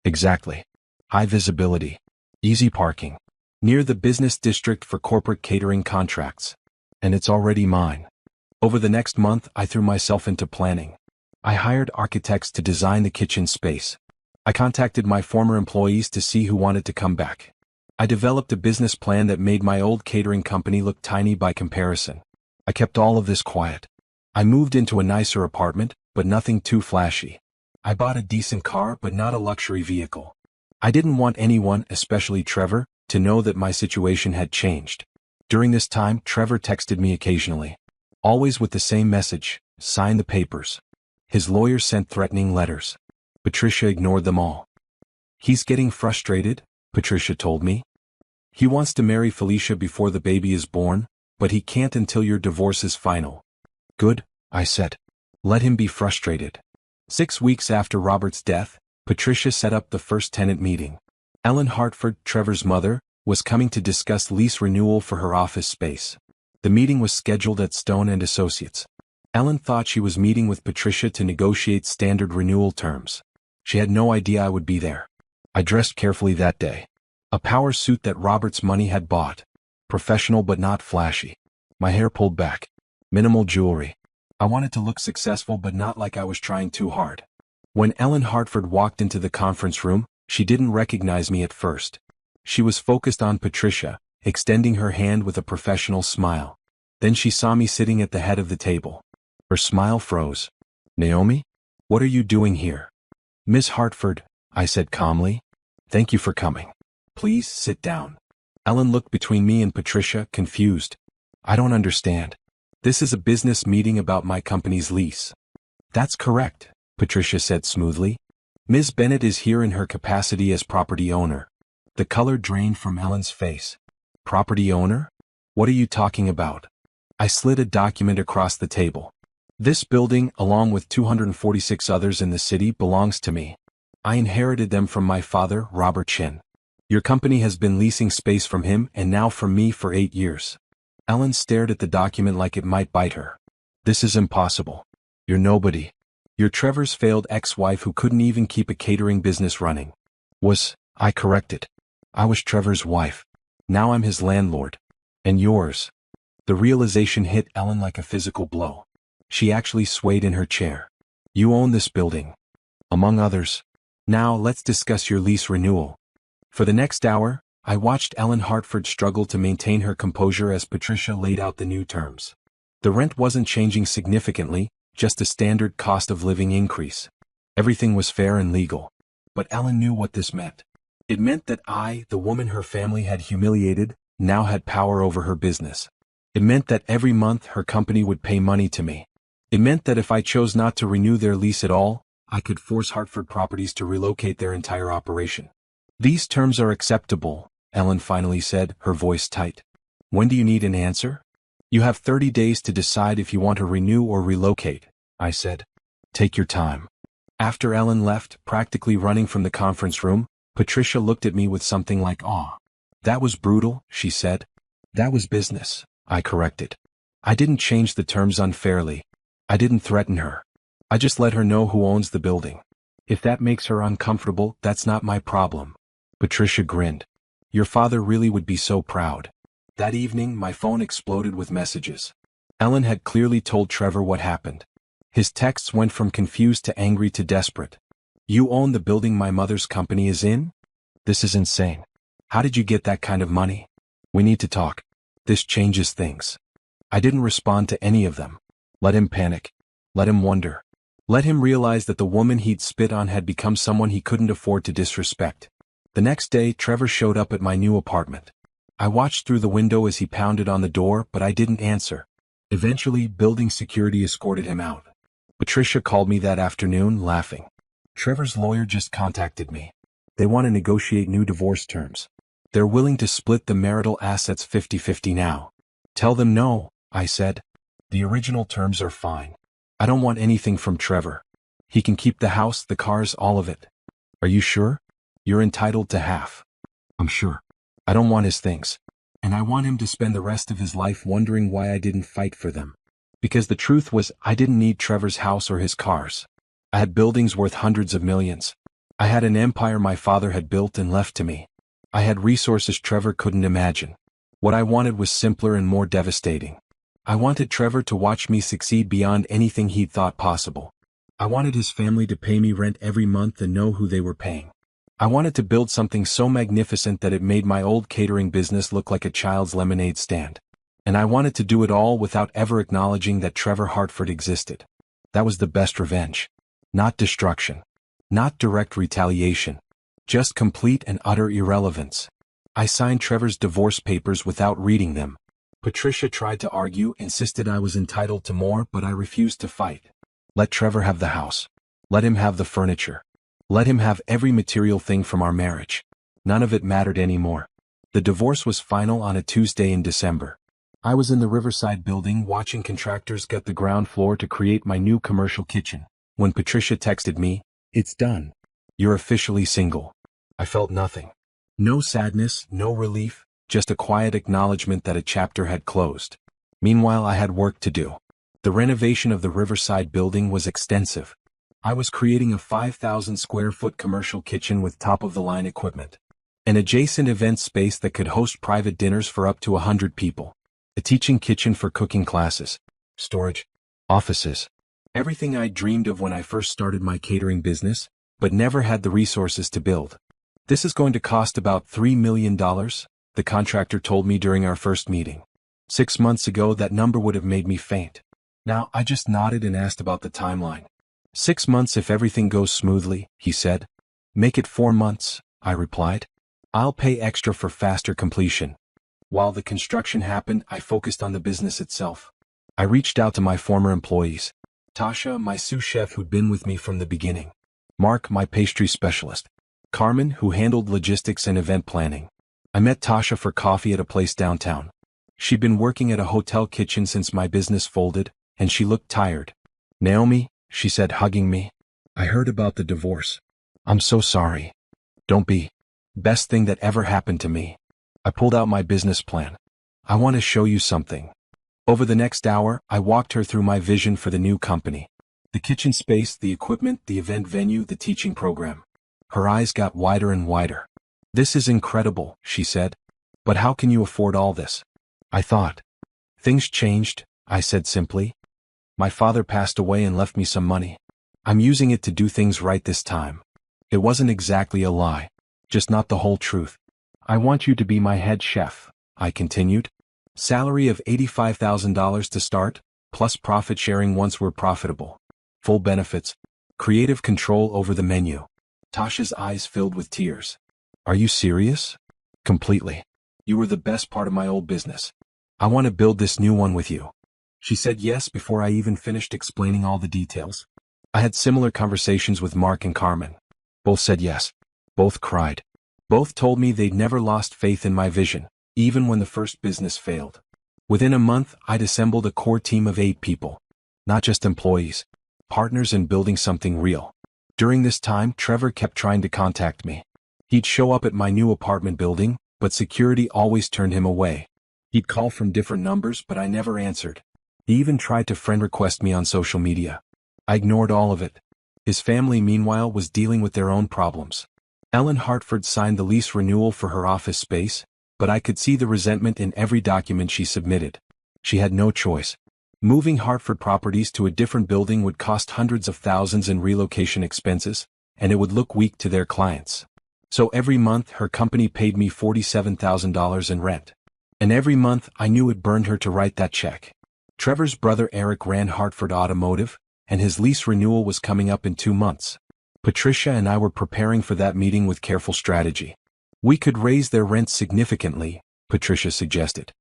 Exactly. High visibility. Easy parking. Near the business district for corporate catering contracts. And it's already mine. Over the next month, I threw myself into planning. I hired architects to design the kitchen space. I contacted my former employees to see who wanted to come back. I developed a business plan that made my old catering company look tiny by comparison. I kept all of this quiet. I moved into a nicer apartment, but nothing too flashy. I bought a decent car, but not a luxury vehicle. I didn't want anyone, especially Trevor, to know that my situation had changed. During this time, Trevor texted me occasionally. Always with the same message, sign the papers. His lawyer sent threatening letters. Patricia ignored them all. He's getting frustrated, Patricia told me. He wants to marry Felicia before the baby is born, but he can't until your divorce is final. Good, I said. Let him be frustrated. 6 weeks after Robert's death, Patricia set up the first tenant meeting. Ellen Hartford, Trevor's mother, was coming to discuss lease renewal for her office space. The meeting was scheduled at Stone and Associates. Ellen thought she was meeting with Patricia to negotiate standard renewal terms. She had no idea I would be there. I dressed carefully that day. A power suit that Robert's money had bought. Professional but not flashy. My hair pulled back. Minimal jewelry. I wanted to look successful but not like I was trying too hard. When Ellen Hartford walked into the conference room, she didn't recognize me at first. She was focused on Patricia, extending her hand with a professional smile. Then she saw me sitting at the head of the table. Her smile froze. Naomi? What are you doing here? Miss Hartford, I said calmly. Thank you for coming. Please sit down. Ellen looked between me and Patricia, confused. I don't understand. This is a business meeting about my company's lease. That's correct, Patricia said smoothly. Ms. Bennett is here in her capacity as property owner. The color drained from Ellen's face. Property owner? What are you talking about? I slid a document across the table. This building, along with 246 others in the city, belongs to me. I inherited them from my father, Robert Chin. Your company has been leasing space from him and now from me for 8 years. Ellen stared at the document like it might bite her. This is impossible. You're nobody. You're Trevor's failed ex-wife who couldn't even keep a catering business running. I corrected. I was Trevor's wife. Now I'm his landlord. And yours. The realization hit Ellen like a physical blow. She actually swayed in her chair. You own this building. Among others. Now let's discuss your lease renewal. For the next hour, I watched Ellen Hartford struggle to maintain her composure as Patricia laid out the new terms. The rent wasn't changing significantly, just a standard cost of living increase. Everything was fair and legal. But Ellen knew what this meant. It meant that I, the woman her family had humiliated, now had power over her business. It meant that every month her company would pay money to me. It meant that if I chose not to renew their lease at all, I could force Hartford Properties to relocate their entire operation. These terms are acceptable, Ellen finally said, her voice tight. When do you need an answer? You have 30 days to decide if you want to renew or relocate, I said. Take your time. After Ellen left, practically running from the conference room, Patricia looked at me with something like awe. That was brutal, she said. That was business, I corrected. I didn't change the terms unfairly. I didn't threaten her. I just let her know who owns the building. If that makes her uncomfortable, that's not my problem. Patricia grinned. Your father really would be so proud. That evening, my phone exploded with messages. Ellen had clearly told Trevor what happened. His texts went from confused to angry to desperate. You own the building my mother's company is in? This is insane. How did you get that kind of money? We need to talk. This changes things. I didn't respond to any of them. Let him panic. Let him wonder. Let him realize that the woman he'd spit on had become someone he couldn't afford to disrespect. The next day, Trevor showed up at my new apartment. I watched through the window as he pounded on the door, but I didn't answer. Eventually, building security escorted him out. Patricia called me that afternoon, laughing. Trevor's lawyer just contacted me. They want to negotiate new divorce terms. They're willing to split the marital assets 50-50 now. Tell them no, I said. The original terms are fine. I don't want anything from Trevor. He can keep the house, the cars, all of it. Are you sure? You're entitled to half. I'm sure. I don't want his things. And I want him to spend the rest of his life wondering why I didn't fight for them. Because the truth was, I didn't need Trevor's house or his cars. I had buildings worth hundreds of millions. I had an empire my father had built and left to me. I had resources Trevor couldn't imagine. What I wanted was simpler and more devastating. I wanted Trevor to watch me succeed beyond anything he'd thought possible. I wanted his family to pay me rent every month and know who they were paying. I wanted to build something so magnificent that it made my old catering business look like a child's lemonade stand. And I wanted to do it all without ever acknowledging that Trevor Hartford existed. That was the best revenge. Not destruction. Not direct retaliation. Just complete and utter irrelevance. I signed Trevor's divorce papers without reading them. Patricia tried to argue, insisted I was entitled to more, but I refused to fight. Let Trevor have the house. Let him have the furniture. Let him have every material thing from our marriage. None of it mattered anymore. The divorce was final on a Tuesday in December. I was in the Riverside building watching contractors gut the ground floor to create my new commercial kitchen, when Patricia texted me, "It's done. You're officially single." I felt nothing. No sadness, no relief, just a quiet acknowledgement that a chapter had closed. Meanwhile, I had work to do. The renovation of the Riverside building was extensive. I was creating a 5,000 square foot commercial kitchen with top-of-the-line equipment. An adjacent event space that could host private dinners for up to 100 people. A teaching kitchen for cooking classes. Storage. Offices. Everything I dreamed of when I first started my catering business, but never had the resources to build. This is going to cost about $3 million, the contractor told me during our first meeting. 6 months ago, that number would have made me faint. Now, I just nodded and asked about the timeline. 6 months if everything goes smoothly, he said. Make it 4 months, I replied. I'll pay extra for faster completion. While the construction happened, I focused on the business itself. I reached out to my former employees. Tasha, my sous chef who'd been with me from the beginning. Mark, my pastry specialist. Carmen, who handled logistics and event planning. I met Tasha for coffee at a place downtown. She'd been working at a hotel kitchen since my business folded, and she looked tired. Naomi, she said, hugging me. I heard about the divorce. I'm so sorry. Don't be. Best thing that ever happened to me. I pulled out my business plan. I want to show you something. Over the next hour, I walked her through my vision for the new company. The kitchen space, the equipment, the event venue, the teaching program. Her eyes got wider and wider. This is incredible, she said. But how can you afford all this? I thought. Things changed, I said simply. My father passed away and left me some money. I'm using it to do things right this time. It wasn't exactly a lie, just not the whole truth. I want you to be my head chef, I continued. Salary of $85,000 to start, plus profit sharing once we're profitable. Full benefits. Creative control over the menu. Tasha's eyes filled with tears. Are you serious? Completely. You were the best part of my old business. I want to build this new one with you. She said yes before I even finished explaining all the details. I had similar conversations with Mark and Carmen. Both said yes. Both cried. Both told me they'd never lost faith in my vision, even when the first business failed. Within a month, I'd assembled a core team of 8 people. Not just employees, partners in building something real. During this time, Trevor kept trying to contact me. He'd show up at my new apartment building, but security always turned him away. He'd call from different numbers, but I never answered. He even tried to friend request me on social media. I ignored all of it. His family, meanwhile, was dealing with their own problems. Ellen Hartford signed the lease renewal for her office space, but I could see the resentment in every document she submitted. She had no choice. Moving Hartford properties to a different building would cost hundreds of thousands in relocation expenses, and it would look weak to their clients. So every month her company paid me $47,000 in rent. And every month I knew it burned her to write that check. Trevor's brother Eric ran Hartford Automotive, and his lease renewal was coming up in 2 months. Patricia and I were preparing for that meeting with careful strategy. We could raise their rent significantly, Patricia suggested.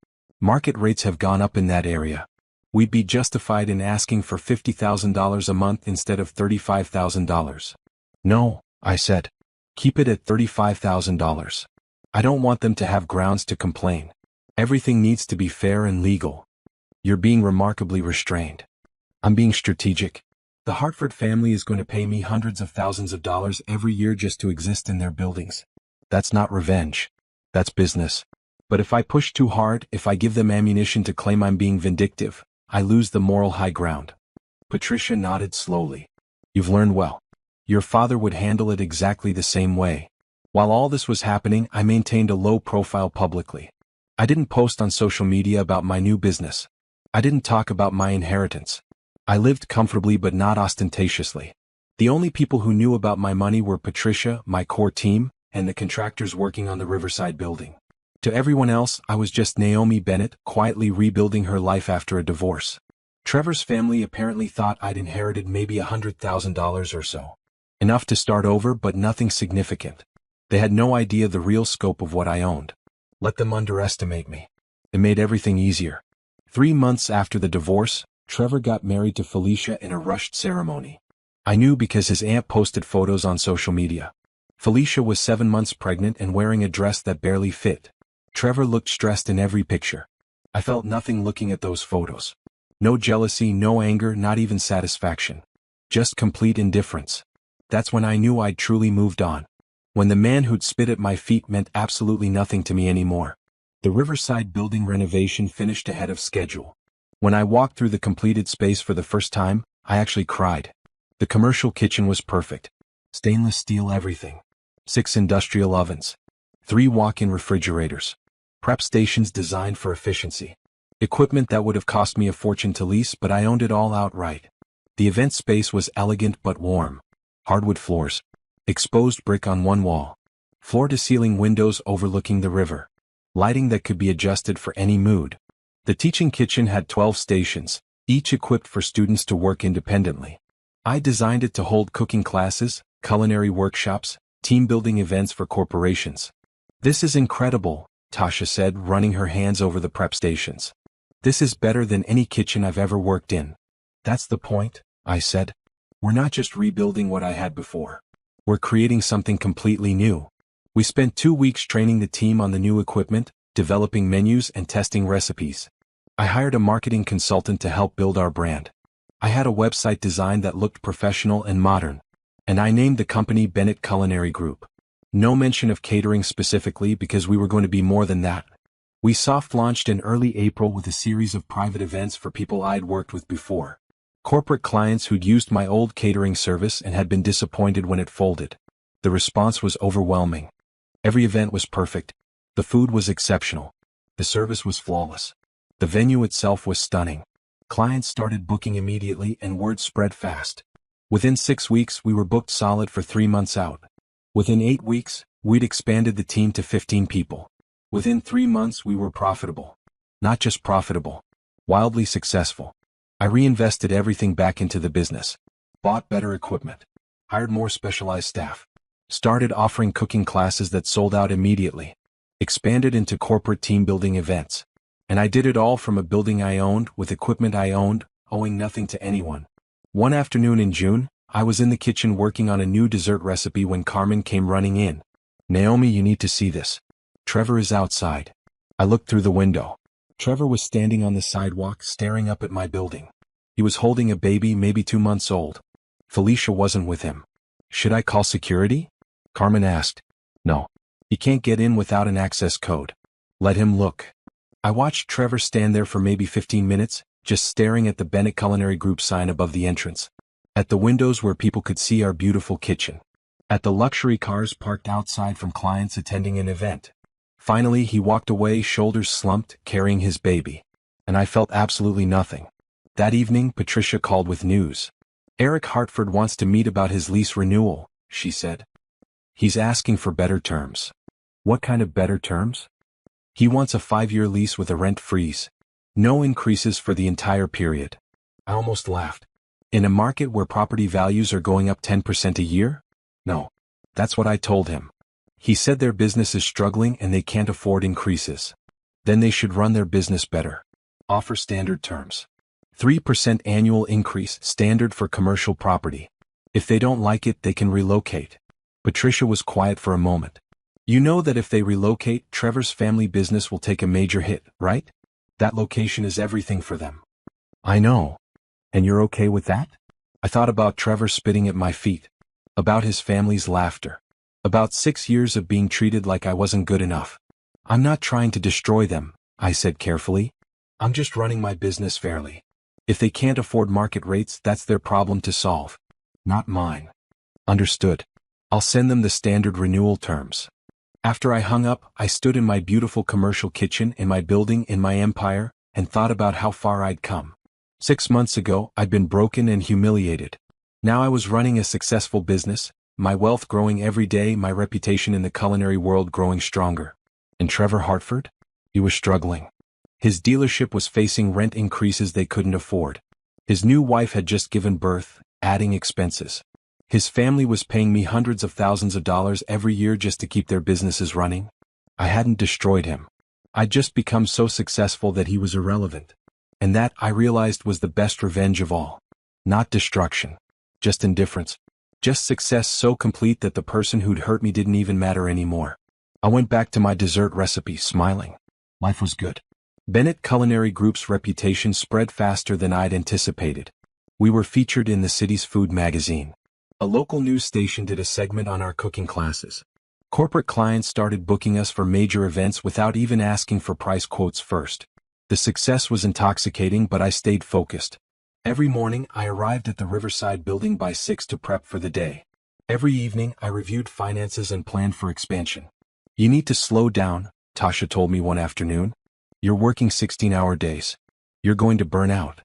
Market rates have gone up in that area. We'd be justified in asking for $50,000 a month instead of $35,000. No, I said. Keep it at $35,000. I don't want them to have grounds to complain. Everything needs to be fair and legal. You're being remarkably restrained. I'm being strategic. The Hartford family is going to pay me hundreds of thousands of dollars every year just to exist in their buildings. That's not revenge. That's business. But if I push too hard, if I give them ammunition to claim I'm being vindictive, I lose the moral high ground. Patricia nodded slowly. You've learned well. Your father would handle it exactly the same way. While all this was happening, I maintained a low profile publicly. I didn't post on social media about my new business. I didn't talk about my inheritance. I lived comfortably but not ostentatiously. The only people who knew about my money were Patricia, my core team, and the contractors working on the Riverside building. To everyone else, I was just Naomi Bennett, quietly rebuilding her life after a divorce. Trevor's family apparently thought I'd inherited maybe $100,000 or so. Enough to start over, but nothing significant. They had no idea the real scope of what I owned. Let them underestimate me. It made everything easier. 3 months after the divorce, Trevor got married to Felicia in a rushed ceremony. I knew because his aunt posted photos on social media. Felicia was 7 months pregnant and wearing a dress that barely fit. Trevor looked stressed in every picture. I felt nothing looking at those photos. No jealousy, no anger, not even satisfaction. Just complete indifference. That's when I knew I'd truly moved on. When the man who'd spit at my feet meant absolutely nothing to me anymore. The Riverside building renovation finished ahead of schedule. When I walked through the completed space for the first time, I actually cried. The commercial kitchen was perfect. Stainless steel everything. 6 industrial ovens. 3 walk-in refrigerators. Prep stations designed for efficiency. Equipment that would have cost me a fortune to lease, but I owned it all outright. The event space was elegant but warm. Hardwood floors. Exposed brick on one wall. Floor-to-ceiling windows overlooking the river. Lighting that could be adjusted for any mood. The teaching kitchen had 12 stations, each equipped for students to work independently. I designed it to hold cooking classes, culinary workshops, team-building events for corporations. This is incredible, Tasha said, running her hands over the prep stations. This is better than any kitchen I've ever worked in. That's the point, I said. We're not just rebuilding what I had before. We're creating something completely new. We spent 2 weeks training the team on the new equipment, developing menus and testing recipes. I hired a marketing consultant to help build our brand. I had a website design that looked professional and modern. And I named the company Bennett Culinary Group. No mention of catering specifically because we were going to be more than that. We soft-launched in early April with a series of private events for people I'd worked with before. Corporate clients who'd used my old catering service and had been disappointed when it folded. The response was overwhelming. Every event was perfect. The food was exceptional. The service was flawless. The venue itself was stunning. Clients started booking immediately and word spread fast. Within 6 weeks, we were booked solid for 3 months out. Within 8 weeks, we'd expanded the team to 15 people. Within 3 months, we were profitable. Not just profitable. Wildly successful. I reinvested everything back into the business. Bought better equipment. Hired more specialized staff. Started offering cooking classes that sold out immediately. Expanded into corporate team-building events. And I did it all from a building I owned, with equipment I owned, owing nothing to anyone. One afternoon in June, I was in the kitchen working on a new dessert recipe when Carmen came running in. "Naomi, you need to see this. Trevor is outside." I looked through the window. Trevor was standing on the sidewalk staring up at my building. He was holding a baby, maybe 2 months old. Felicia wasn't with him. "Should I call security?" Carmen asked. "No. He can't get in without an access code. Let him look." I watched Trevor stand there for maybe 15 minutes, just staring at the Bennett Culinary Group sign above the entrance. At the windows where people could see our beautiful kitchen. At the luxury cars parked outside from clients attending an event. Finally, he walked away, shoulders slumped, carrying his baby. And I felt absolutely nothing. That evening, Patricia called with news. "Eric Hartford wants to meet about his lease renewal," she said. "He's asking for better terms." "What kind of better terms?" "He wants a 5-year lease with a rent freeze. No increases for the entire period." I almost laughed. In a market where property values are going up 10% a year? No. That's what I told him. He said their business is struggling and they can't afford increases. Then they should run their business better. Offer standard terms. 3% annual increase, standard for commercial property. If they don't like it, they can relocate. Patricia was quiet for a moment. "You know that if they relocate, Trevor's family business will take a major hit, right? That location is everything for them." "I know. And you're okay with that?" I thought about Trevor spitting at my feet. About his family's laughter. About 6 years of being treated like I wasn't good enough. "I'm not trying to destroy them," I said carefully. "I'm just running my business fairly. If they can't afford market rates, that's their problem to solve. Not mine." "Understood. I'll send them the standard renewal terms." After I hung up, I stood in my beautiful commercial kitchen in my building in my empire and thought about how far I'd come. 6 months ago, I'd been broken and humiliated. Now I was running a successful business, my wealth growing every day, my reputation in the culinary world growing stronger. And Trevor Hartford? He was struggling. His dealership was facing rent increases they couldn't afford. His new wife had just given birth, adding expenses. His family was paying me hundreds of thousands of dollars every year just to keep their businesses running. I hadn't destroyed him. I'd just become so successful that he was irrelevant. And that, I realized, was the best revenge of all. Not destruction. Just indifference. Just success so complete that the person who'd hurt me didn't even matter anymore. I went back to my dessert recipe, smiling. Life was good. Bennett Culinary Group's reputation spread faster than I'd anticipated. We were featured in the city's food magazine. A local news station did a segment on our cooking classes. Corporate clients started booking us for major events without even asking for price quotes first. The success was intoxicating, but I stayed focused. Every morning, I arrived at the Riverside building by 6 to prep for the day. Every evening, I reviewed finances and planned for expansion. "You need to slow down," Tasha told me one afternoon. "You're working 16-hour days. You're going to burn out."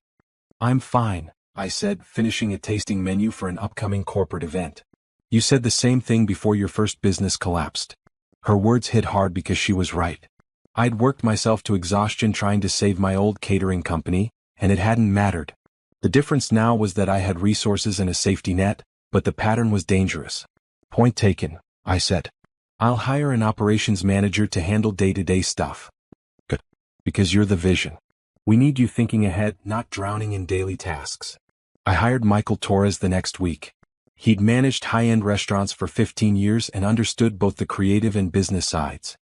"I'm fine," I said, finishing a tasting menu for an upcoming corporate event. "You said the same thing before your first business collapsed." Her words hit hard because she was right. I'd worked myself to exhaustion trying to save my old catering company, and it hadn't mattered. The difference now was that I had resources and a safety net, but the pattern was dangerous. "Point taken," I said. "I'll hire an operations manager to handle day-to-day stuff." "Good. Because you're the vision. We need you thinking ahead, not drowning in daily tasks." I hired Michael Torres the next week. He'd managed high-end restaurants for 15 years and understood both the creative and business sides.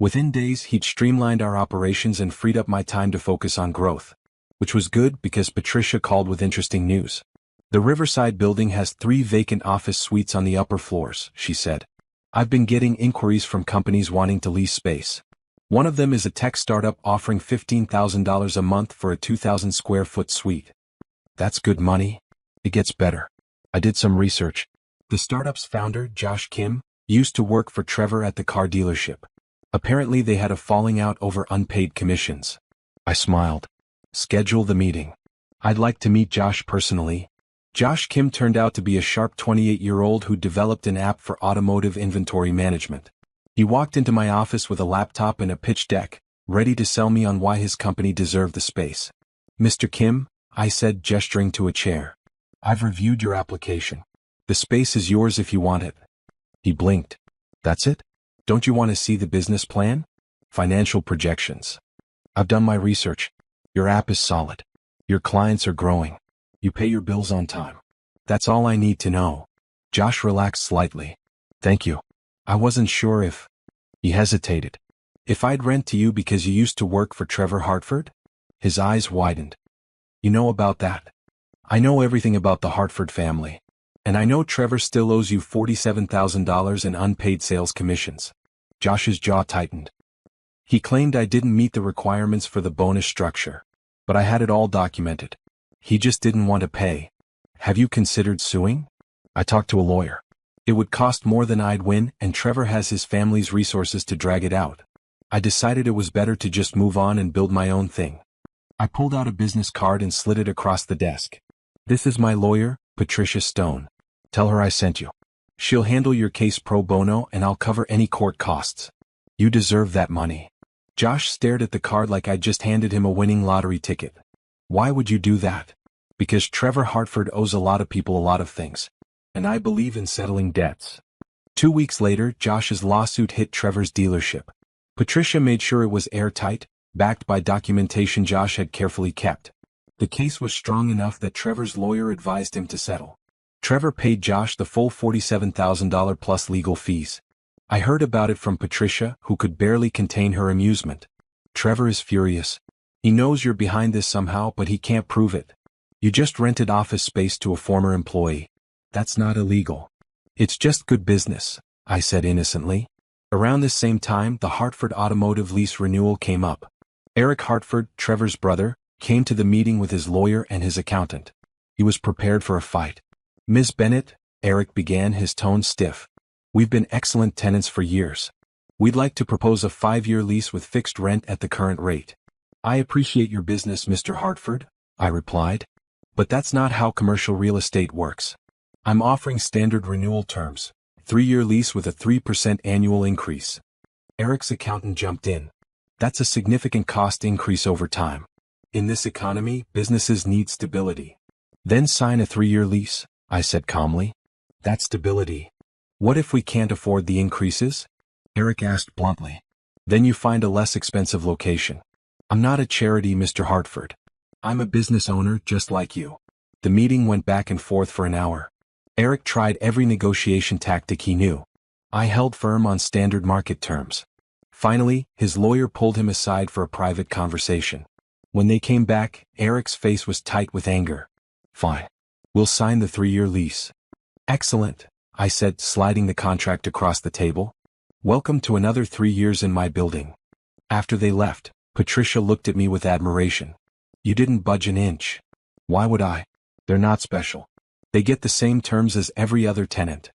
Within days, he'd streamlined our operations and freed up my time to focus on growth. Which was good because Patricia called with interesting news. "The Riverside building has 3 vacant office suites on the upper floors," she said. "I've been getting inquiries from companies wanting to lease space. One of them is a tech startup offering $15,000 a month for a 2,000 square foot suite." "That's good money." "It gets better." I did some research. The startup's founder, Josh Kim, used to work for Trevor at the car dealership. Apparently they had a falling out over unpaid commissions. I smiled. "Schedule the meeting. I'd like to meet Josh personally." Josh Kim turned out to be a sharp 28-year-old who developed an app for automotive inventory management. He walked into my office with a laptop and a pitch deck, ready to sell me on why his company deserved the space. "Mr. Kim," I said, gesturing to a chair. "I've reviewed your application. The space is yours if you want it." He blinked. "That's it? Don't you want to see the business plan? Financial projections?" "I've done my research. Your app is solid. Your clients are growing. You pay your bills on time. That's all I need to know. Josh relaxed slightly. Thank you. I wasn't sure if... He hesitated. If I'd rent to you because you used to work for Trevor Hartford? His eyes widened. You know about that? I know everything about the Hartford family. And I know Trevor still owes you $47,000 in unpaid sales commissions. Josh's jaw tightened. He claimed I didn't meet the requirements for the bonus structure. But I had it all documented. He just didn't want to pay. Have you considered suing? I talked to a lawyer. It would cost more than I'd win, and Trevor has his family's resources to drag it out. I decided it was better to just move on and build my own thing. I pulled out a business card and slid it across the desk. This is my lawyer, Patricia Stone. Tell her I sent you. She'll handle your case pro bono and I'll cover any court costs. You deserve that money. Josh stared at the card like I'd just handed him a winning lottery ticket. Why would you do that? Because Trevor Hartford owes a lot of people a lot of things. And I believe in settling debts. 2 weeks later, Josh's lawsuit hit Trevor's dealership. Patricia made sure it was airtight, backed by documentation Josh had carefully kept. The case was strong enough that Trevor's lawyer advised him to settle. Trevor paid Josh the full $47,000 plus legal fees. I heard about it from Patricia, who could barely contain her amusement. Trevor is furious. He knows you're behind this somehow, but he can't prove it. You just rented office space to a former employee. That's not illegal. It's just good business, I said innocently. Around this same time, the Hartford automotive lease renewal came up. Eric Hartford, Trevor's brother, came to the meeting with his lawyer and his accountant. He was prepared for a fight. Ms. Bennett, Eric began, his tone stiff. We've been excellent tenants for years. We'd like to propose a 5-year lease with fixed rent at the current rate. I appreciate your business, Mr. Hartford, I replied. But that's not how commercial real estate works. I'm offering standard renewal terms, 3-year lease with a 3% annual increase. Eric's accountant jumped in. That's a significant cost increase over time. In this economy, businesses need stability. Then sign a 3-year lease, I said calmly. That's stability. What if we can't afford the increases? Eric asked bluntly. Then you find a less expensive location. I'm not a charity, Mr. Hartford. I'm a business owner just like you. The meeting went back and forth for an hour. Eric tried every negotiation tactic he knew. I held firm on standard market terms. Finally, his lawyer pulled him aside for a private conversation. When they came back, Eric's face was tight with anger. Fine. We'll sign the 3-year lease. Excellent, I said, sliding the contract across the table. Welcome to another 3 years in my building. After they left, Patricia looked at me with admiration. You didn't budge an inch. Why would I? They're not special. They get the same terms as every other tenant.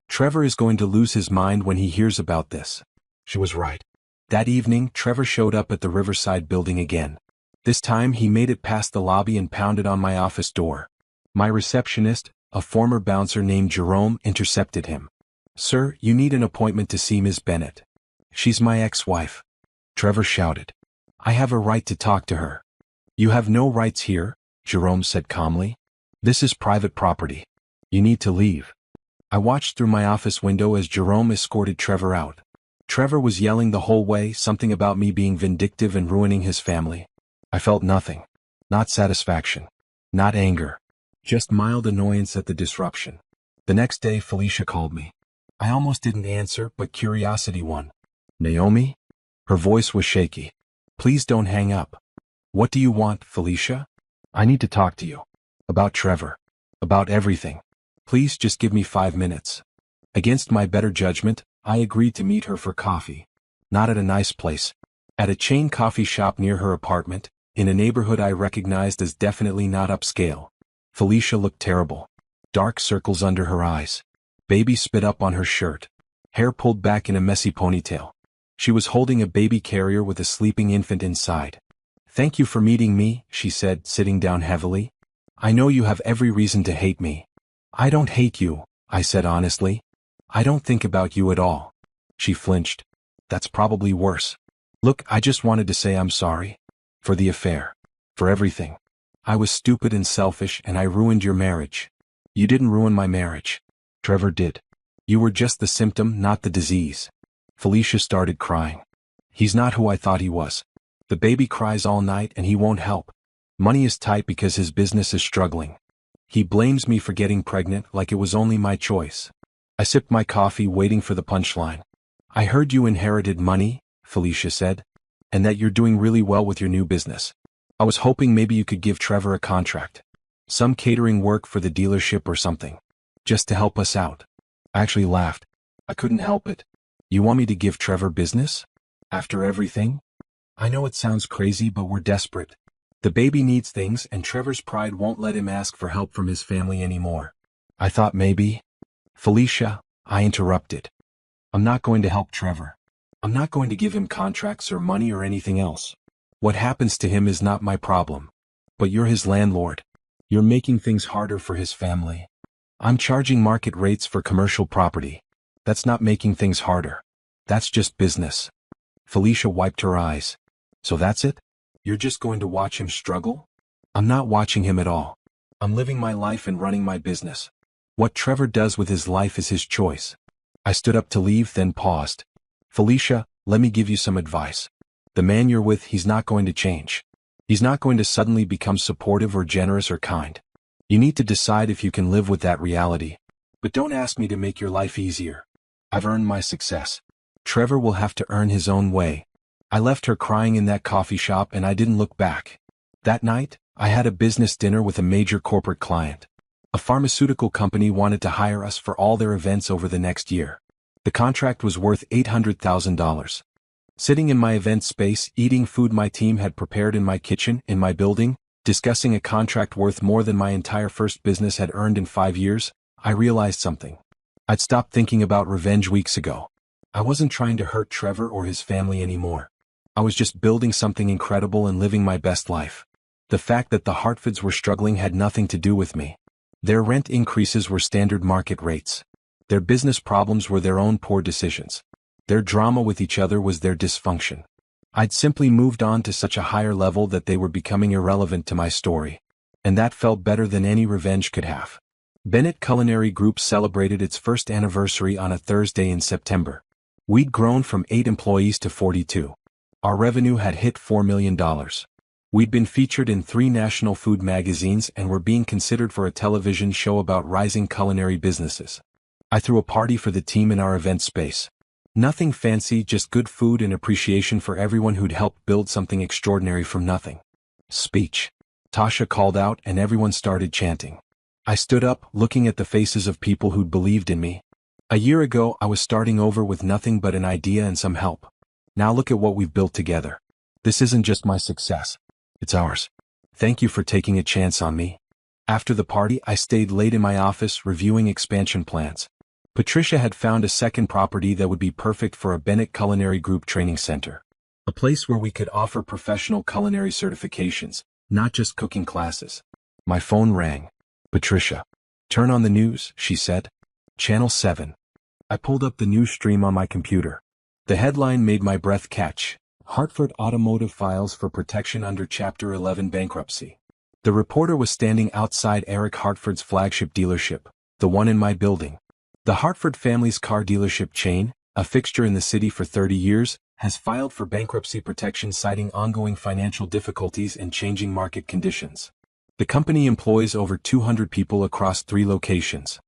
Trevor is going to lose his mind when he hears about this. She was right. That evening, Trevor showed up at the Riverside building again. This time he made it past the lobby and pounded on my office door. My receptionist, a former bouncer named Jerome, intercepted him. Sir, you need an appointment to see Ms. Bennett. She's my ex-wife. Trevor shouted. I have a right to talk to her. You have no rights here, Jerome said calmly. This is private property. You need to leave. I watched through my office window as Jerome escorted Trevor out. Trevor was yelling the whole way, something about me being vindictive and ruining his family. I felt nothing. Not satisfaction. Not anger. Just mild annoyance at the disruption. The next day, Felicia called me. I almost didn't answer, but curiosity won. Naomi? Her voice was shaky. Please don't hang up. What do you want, Felicia? I need to talk to you. About Trevor. About everything. Please just give me 5 minutes. Against my better judgment, I agreed to meet her for coffee. Not at a nice place. At a chain coffee shop near her apartment, in a neighborhood I recognized as definitely not upscale. Felicia looked terrible. Dark circles under her eyes. Baby spit up on her shirt. Hair pulled back in a messy ponytail. She was holding a baby carrier with a sleeping infant inside. Thank you for meeting me, she said, sitting down heavily. I know you have every reason to hate me. I don't hate you, I said honestly. I don't think about you at all. She flinched. That's probably worse. Look, I just wanted to say I'm sorry. For the affair. For everything. I was stupid and selfish and I ruined your marriage. You didn't ruin my marriage. Trevor did. You were just the symptom, not the disease. Felicia started crying. He's not who I thought he was. The baby cries all night and he won't help. Money is tight because his business is struggling. He blames me for getting pregnant like it was only my choice. I sipped my coffee waiting for the punchline. I heard you inherited money, Felicia said, and that you're doing really well with your new business. I was hoping maybe you could give Trevor a contract. Some catering work for the dealership or something. Just to help us out. I actually laughed. I couldn't help it. You want me to give Trevor business? After everything? I know it sounds crazy, but we're desperate. The baby needs things and Trevor's pride won't let him ask for help from his family anymore. I thought maybe. Felicia, I interrupted. I'm not going to help Trevor. I'm not going to give him contracts or money or anything else. What happens to him is not my problem. But you're his landlord. You're making things harder for his family. I'm charging market rates for commercial property. That's not making things harder. That's just business. Felicia wiped her eyes. So that's it? You're just going to watch him struggle? I'm not watching him at all. I'm living my life and running my business. What Trevor does with his life is his choice. I stood up to leave, then paused. Felicia, let me give you some advice. The man you're with, he's not going to change. He's not going to suddenly become supportive or generous or kind. You need to decide if you can live with that reality. But don't ask me to make your life easier. I've earned my success. Trevor will have to earn his own way. I left her crying in that coffee shop and I didn't look back. That night, I had a business dinner with a major corporate client. A pharmaceutical company wanted to hire us for all their events over the next year. The contract was worth $800,000. Sitting in my event space, eating food my team had prepared in my kitchen, in my building, discussing a contract worth more than my entire first business had earned in 5 years, I realized something. I'd stopped thinking about revenge weeks ago. I wasn't trying to hurt Trevor or his family anymore. I was just building something incredible and living my best life. The fact that the Hartfords were struggling had nothing to do with me. Their rent increases were standard market rates. Their business problems were their own poor decisions. Their drama with each other was their dysfunction. I'd simply moved on to such a higher level that they were becoming irrelevant to my story. And that felt better than any revenge could have. Bennett Culinary Group celebrated its first anniversary on a Thursday in September. We'd grown from 8 employees to 42. Our revenue had hit $4 million. We'd been featured in 3 national food magazines and were being considered for a television show about rising culinary businesses. I threw a party for the team in our event space. Nothing fancy, just good food and appreciation for everyone who'd helped build something extraordinary from nothing. Speech. Tasha called out and everyone started chanting. I stood up, looking at the faces of people who'd believed in me. A year ago, I was starting over with nothing but an idea and some help. Now look at what we've built together. This isn't just my success. It's ours. Thank you for taking a chance on me. After the party, I stayed late in my office reviewing expansion plans. Patricia had found a second property that would be perfect for a Bennett Culinary Group training center. A place where we could offer professional culinary certifications, not just cooking classes. My phone rang. Patricia. Turn on the news, she said. Channel 7. I pulled up the news stream on my computer. The headline made my breath catch. Hartford Automotive files for protection under Chapter 11 bankruptcy. The reporter was standing outside Eric Hartford's flagship dealership, the one in my building. The Hartford family's car dealership chain, a fixture in the city for 30 years, has filed for bankruptcy protection citing ongoing financial difficulties and changing market conditions. The company employs over 200 people across 3 locations.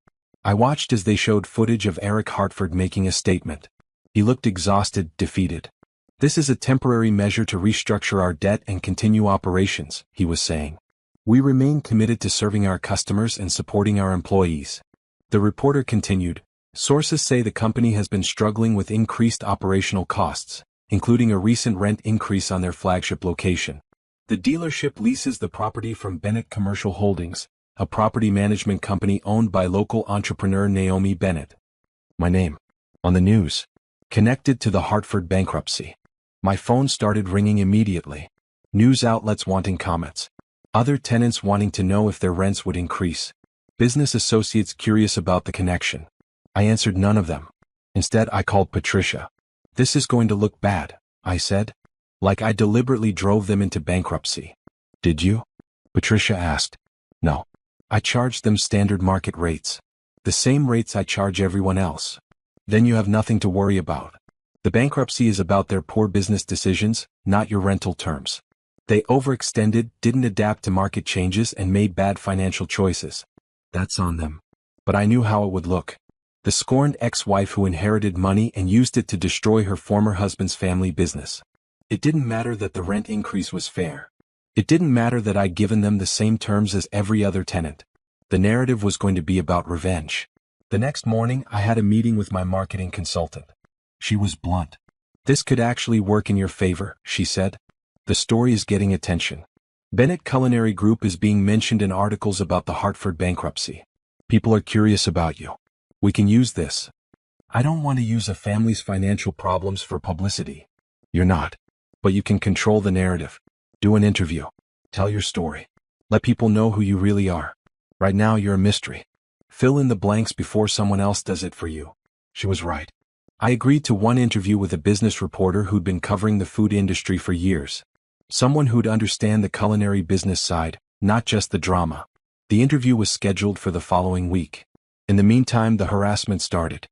I watched as they showed footage of Eric Hartford making a statement. He looked exhausted, defeated. This is a temporary measure to restructure our debt and continue operations, he was saying. We remain committed to serving our customers and supporting our employees. The reporter continued, sources say the company has been struggling with increased operational costs, including a recent rent increase on their flagship location. The dealership leases the property from Bennett Commercial Holdings, a property management company owned by local entrepreneur Naomi Bennett. My name. On the news. Connected to the Hartford bankruptcy. My phone started ringing immediately. News outlets wanting comments. Other tenants wanting to know if their rents would increase. Business associates curious about the connection. I answered none of them. Instead, I called Patricia. This is going to look bad, I said. Like I deliberately drove them into bankruptcy. Did you? Patricia asked. No. I charged them standard market rates. The same rates I charge everyone else. Then you have nothing to worry about. The bankruptcy is about their poor business decisions, not your rental terms. They overextended, didn't adapt to market changes, and made bad financial choices. That's on them. But I knew how it would look. The scorned ex-wife who inherited money and used it to destroy her former husband's family business. It didn't matter that the rent increase was fair. It didn't matter that I'd given them the same terms as every other tenant. The narrative was going to be about revenge. The next morning, I had a meeting with my marketing consultant. She was blunt. "This could actually work in your favor," she said. "The story is getting attention. Bennett Culinary Group is being mentioned in articles about the Hartford bankruptcy. People are curious about you. We can use this. I don't want to use a family's financial problems for publicity. You're not. But you can control the narrative. Do an interview. Tell your story. Let people know who you really are. Right now you're a mystery. Fill in the blanks before someone else does it for you." She was right. I agreed to one interview with a business reporter who'd been covering the food industry for years. Someone who'd understand the culinary business side, not just the drama. The interview was scheduled for the following week. In the meantime, the harassment started.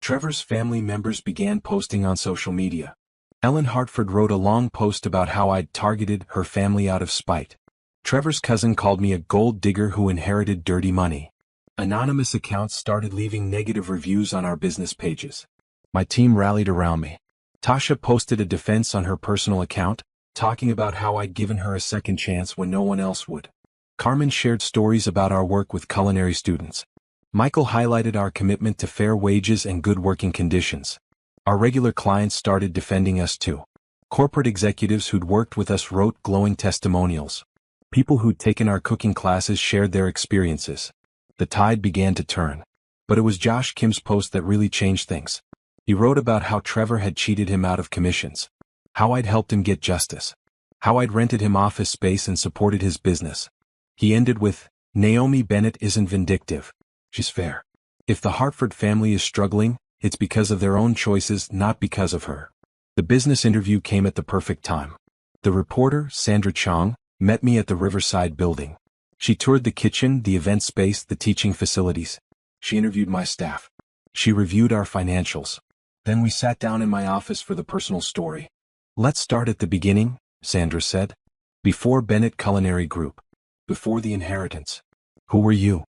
Trevor's family members began posting on social media. Ellen Hartford wrote a long post about how I'd targeted her family out of spite. Trevor's cousin called me a gold digger who inherited dirty money. Anonymous accounts started leaving negative reviews on our business pages. My team rallied around me. Tasha posted a defense on her personal account, talking about how I'd given her a second chance when no one else would. Carmen shared stories about our work with culinary students. Michael highlighted our commitment to fair wages and good working conditions. Our regular clients started defending us too. Corporate executives who'd worked with us wrote glowing testimonials. People who'd taken our cooking classes shared their experiences. The tide began to turn. But it was Josh Kim's post that really changed things. He wrote about how Trevor had cheated him out of commissions. How I'd helped him get justice. How I'd rented him office space and supported his business. He ended with, "Naomi Bennett isn't vindictive. She's fair. If the Hartford family is struggling, it's because of their own choices, not because of her." The business interview came at the perfect time. The reporter, Sandra Chong, met me at the Riverside building. She toured the kitchen, the event space, the teaching facilities. She interviewed my staff. She reviewed our financials. Then we sat down in my office for the personal story. "Let's start at the beginning," Sandra said. "Before Bennett Culinary Group. Before the inheritance. Who were you?"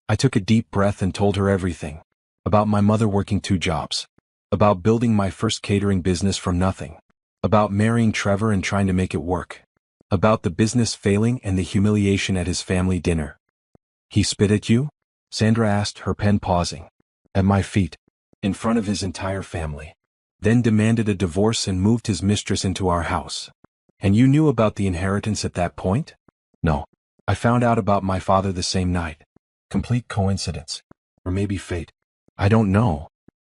I took a deep breath and told her everything. About my mother working 2 jobs. About building my first catering business from nothing. About marrying Trevor and trying to make it work. About the business failing and the humiliation at his family dinner. "He spit at you?" Sandra asked, her pen pausing. "At my feet. In front of his entire family. Then demanded a divorce and moved his mistress into our house. And you knew about the inheritance at that point?" "No. I found out about my father the same night. Complete coincidence. Or maybe fate. I don't know."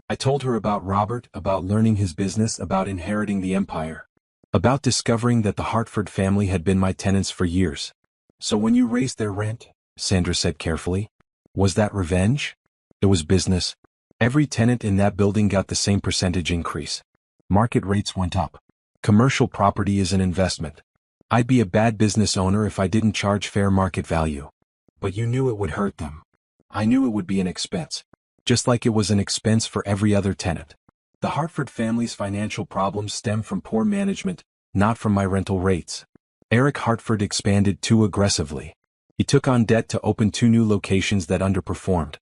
I told her about Robert, about learning his business, about inheriting the empire. About discovering that the Hartford family had been my tenants for years. "So when you raised their rent," Sandra said carefully, "was that revenge?" "It was business. Every tenant in that building got the same percentage increase. Market rates went up. Commercial property is an investment. I'd be a bad business owner if I didn't charge fair market value. But you knew it would hurt them. I knew it would be an expense. Just like it was an expense for every other tenant. The Hartford family's financial problems stem from poor management, not from my rental rates. Eric Hartford expanded too aggressively. He took on debt to open 2 new locations that underperformed.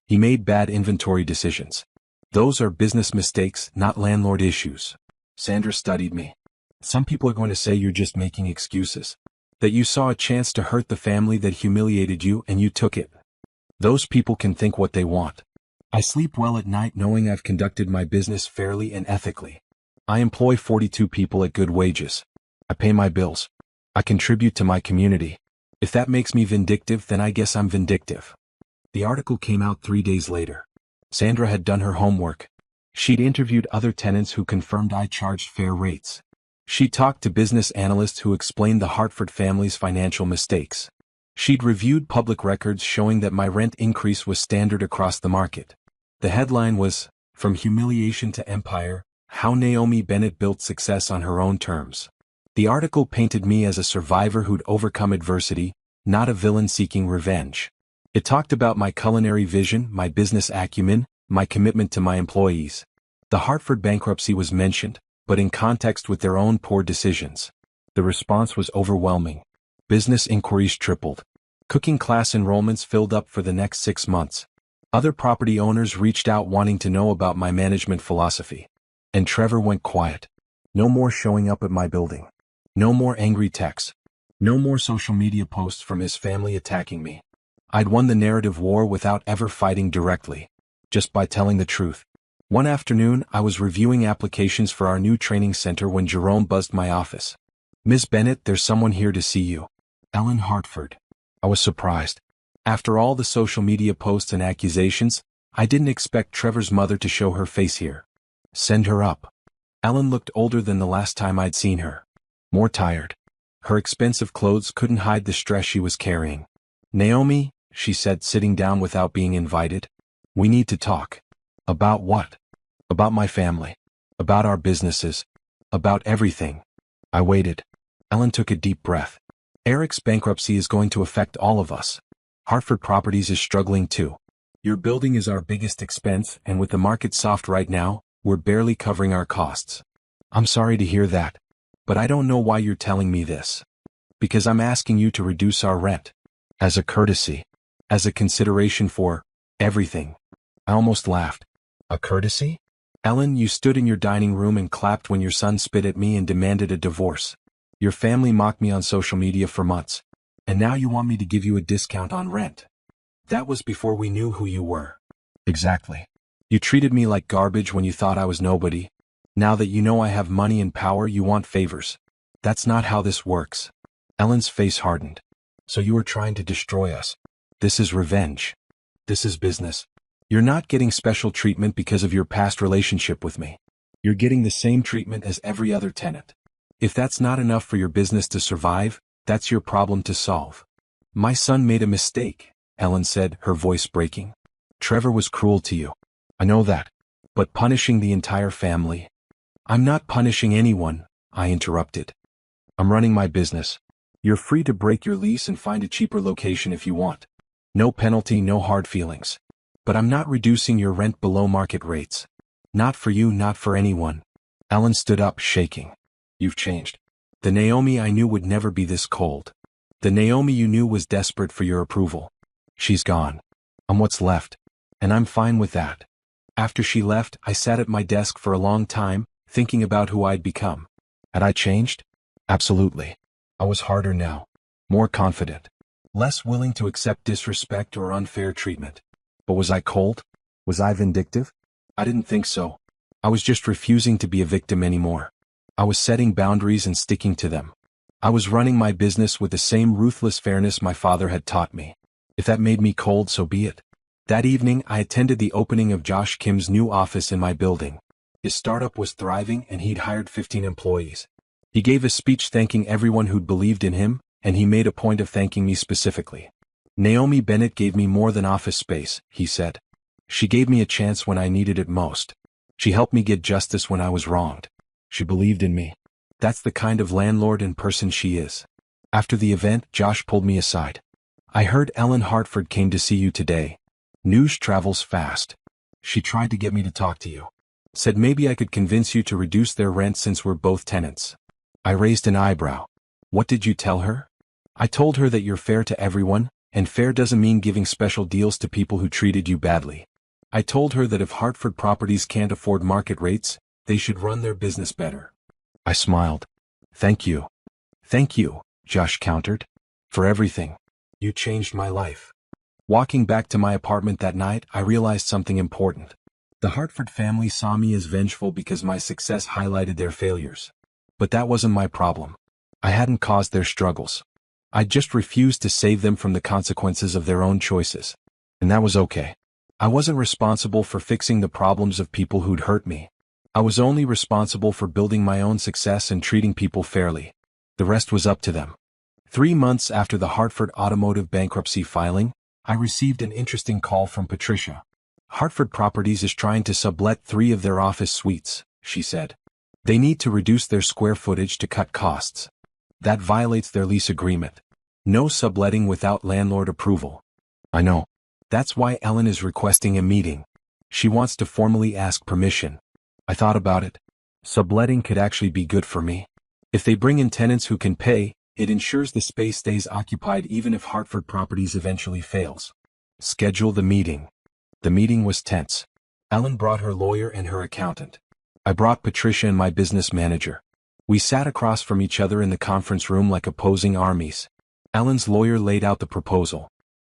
He made bad inventory decisions. Those are business mistakes, not landlord issues. Sandra studied me. "Some people are going to say you're just making excuses. That you saw a chance to hurt the family that humiliated you and you took it. Those people can think what they want. I sleep well at night knowing I've conducted my business fairly and ethically. I employ 42 people at good wages. I pay my bills. I contribute to my community. If that makes me vindictive, then I guess I'm vindictive." The article came out 3 days later. Sandra had done her homework. She'd interviewed other tenants who confirmed I charged fair rates. She talked to business analysts who explained the Hartford family's financial mistakes. She'd reviewed public records showing that my rent increase was standard across the market. The headline was, "From Humiliation to Empire, How Naomi Bennett Built Success on Her Own Terms." The article painted me as a survivor who'd overcome adversity, not a villain seeking revenge. It talked about my culinary vision, my business acumen, my commitment to my employees. The Hartford bankruptcy was mentioned, but in context with their own poor decisions. The response was overwhelming. Business inquiries tripled. Cooking class enrollments filled up for the next 6 months. Other property owners reached out wanting to know about my management philosophy. And Trevor went quiet. No more showing up at my building. No more angry texts. No more social media posts from his family attacking me. I'd won the narrative war without ever fighting directly, just by telling the truth. One afternoon, I was reviewing applications for our new training center when Jerome buzzed my office. "Miss Bennett, there's someone here to see you." Ellen Hartford. I was surprised. After all the social media posts and accusations, I didn't expect Trevor's mother to show her face here. "Send her up." Ellen looked older than the last time I'd seen her. More tired. Her expensive clothes couldn't hide the stress she was carrying. "Naomi," she said, sitting down without being invited. "We need to talk." "About what?" "About my family. About our businesses. About everything." I waited. Ellen took a deep breath. "Eric's bankruptcy is going to affect all of us. Hartford Properties is struggling too. Your building is our biggest expense, and with the market soft right now, we're barely covering our costs." "I'm sorry to hear that. But I don't know why you're telling me this." "Because I'm asking you to reduce our rent. As a courtesy. As a consideration for everything." I almost laughed. "A courtesy?" "Ellen, you stood in your dining room and clapped when your son spit at me and demanded a divorce. Your family mocked me on social media for months. And now you want me to give you a discount on rent. That was before we knew who you were." "Exactly. You treated me like garbage when you thought I was nobody. Now that you know I have money and power, you want favors. That's not how this works." Ellen's face hardened. "So you are trying to destroy us. This is revenge. This is business. You're not getting special treatment because of your past relationship with me. You're getting the same treatment as every other tenant. If that's not enough for your business to survive, that's your problem to solve." "My son made a mistake," Ellen said, her voice breaking. "Trevor was cruel to you. I know that. But punishing the entire family—" "I'm not punishing anyone," I interrupted. "I'm running my business. You're free to break your lease and find a cheaper location if you want. No penalty, no hard feelings. But I'm not reducing your rent below market rates. Not for you, not for anyone." Ellen stood up, shaking. "You've changed. The Naomi I knew would never be this cold. The Naomi you knew was desperate for your approval. She's gone. I'm what's left. And I'm fine with that." After she left, I sat at my desk for a long time, thinking about who I'd become. Had I changed? Absolutely. I was harder now. More confident. Less willing to accept disrespect or unfair treatment. But was I cold? Was I vindictive? I didn't think so. I was just refusing to be a victim anymore. I was setting boundaries and sticking to them. I was running my business with the same ruthless fairness my father had taught me. If that made me cold, so be it. That evening, I attended the opening of Josh Kim's new office in my building. His startup was thriving and he'd hired 15 employees. He gave a speech thanking everyone who'd believed in him, and he made a point of thanking me specifically. "Naomi Bennett gave me more than office space," he said. "She gave me a chance when I needed it most. She helped me get justice when I was wronged. She believed in me. That's the kind of landlord and person she is." After the event, Josh pulled me aside. "I heard Ellen Hartford came to see you today. News travels fast. She tried to get me to talk to you. Said maybe I could convince you to reduce their rent since we're both tenants." I raised an eyebrow. "What did you tell her?" "I told her that you're fair to everyone, and fair doesn't mean giving special deals to people who treated you badly. I told her that if Hartford Properties can't afford market rates, they should run their business better." I smiled. "Thank you." "Thank you," Josh countered. "For everything. You changed my life." Walking back to my apartment that night, I realized something important. The Hartford family saw me as vengeful because my success highlighted their failures. But that wasn't my problem. I hadn't caused their struggles. I just refused to save them from the consequences of their own choices. And that was okay. I wasn't responsible for fixing the problems of people who'd hurt me. I was only responsible for building my own success and treating people fairly. The rest was up to them. 3 months after the Hartford automotive bankruptcy filing, I received an interesting call from Patricia. "Hartford Properties is trying to sublet 3 of their office suites," she said. "They need to reduce their square footage to cut costs. That violates their lease agreement. No subletting without landlord approval." "I know. That's why Ellen is requesting a meeting. She wants to formally ask permission." I thought about it. Subletting could actually be good for me. If they bring in tenants who can pay, it ensures the space stays occupied even if Hartford Properties eventually fails. Schedule the meeting. The meeting was tense. Ellen brought her lawyer and her accountant. I brought Patricia and my business manager. We sat across from each other in the conference room like opposing armies. Ellen's lawyer laid out the proposal.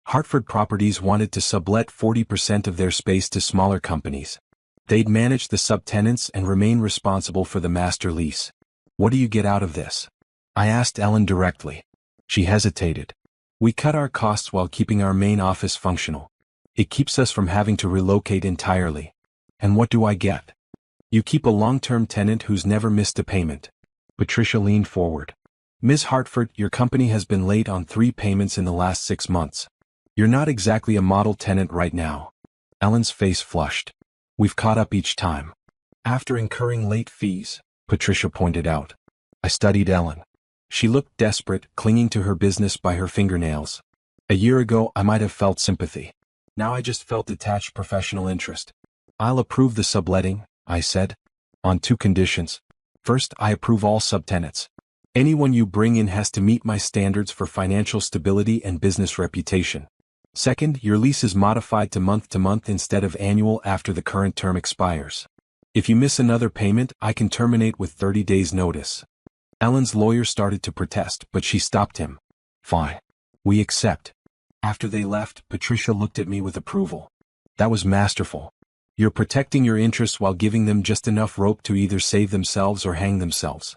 Hartford Properties wanted to sublet 40% of their space to smaller companies. They'd manage the subtenants and remain responsible for the master lease. What do you get out of this? I asked Ellen directly. She hesitated. We cut our costs while keeping our main office functional. It keeps us from having to relocate entirely. And what do I get? You keep a long-term tenant who's never missed a payment. Patricia leaned forward. Ms. Hartford, your company has been late on 3 payments in the last 6 months. You're not exactly a model tenant right now. Ellen's face flushed. We've caught up each time. After incurring late fees, Patricia pointed out. I studied Ellen. She looked desperate, clinging to her business by her fingernails. A year ago, I might have felt sympathy. Now I just felt detached professional interest. I'll approve the subletting, I said. On 2 conditions. First, I approve all subtenants. Anyone you bring in has to meet my standards for financial stability and business reputation. Second, your lease is modified to month instead of annual after the current term expires. If you miss another payment, I can terminate with 30 days notice. Ellen's lawyer started to protest, but she stopped him. Fine. We accept. After they left, Patricia looked at me with approval. That was masterful. You're protecting your interests while giving them just enough rope to either save themselves or hang themselves.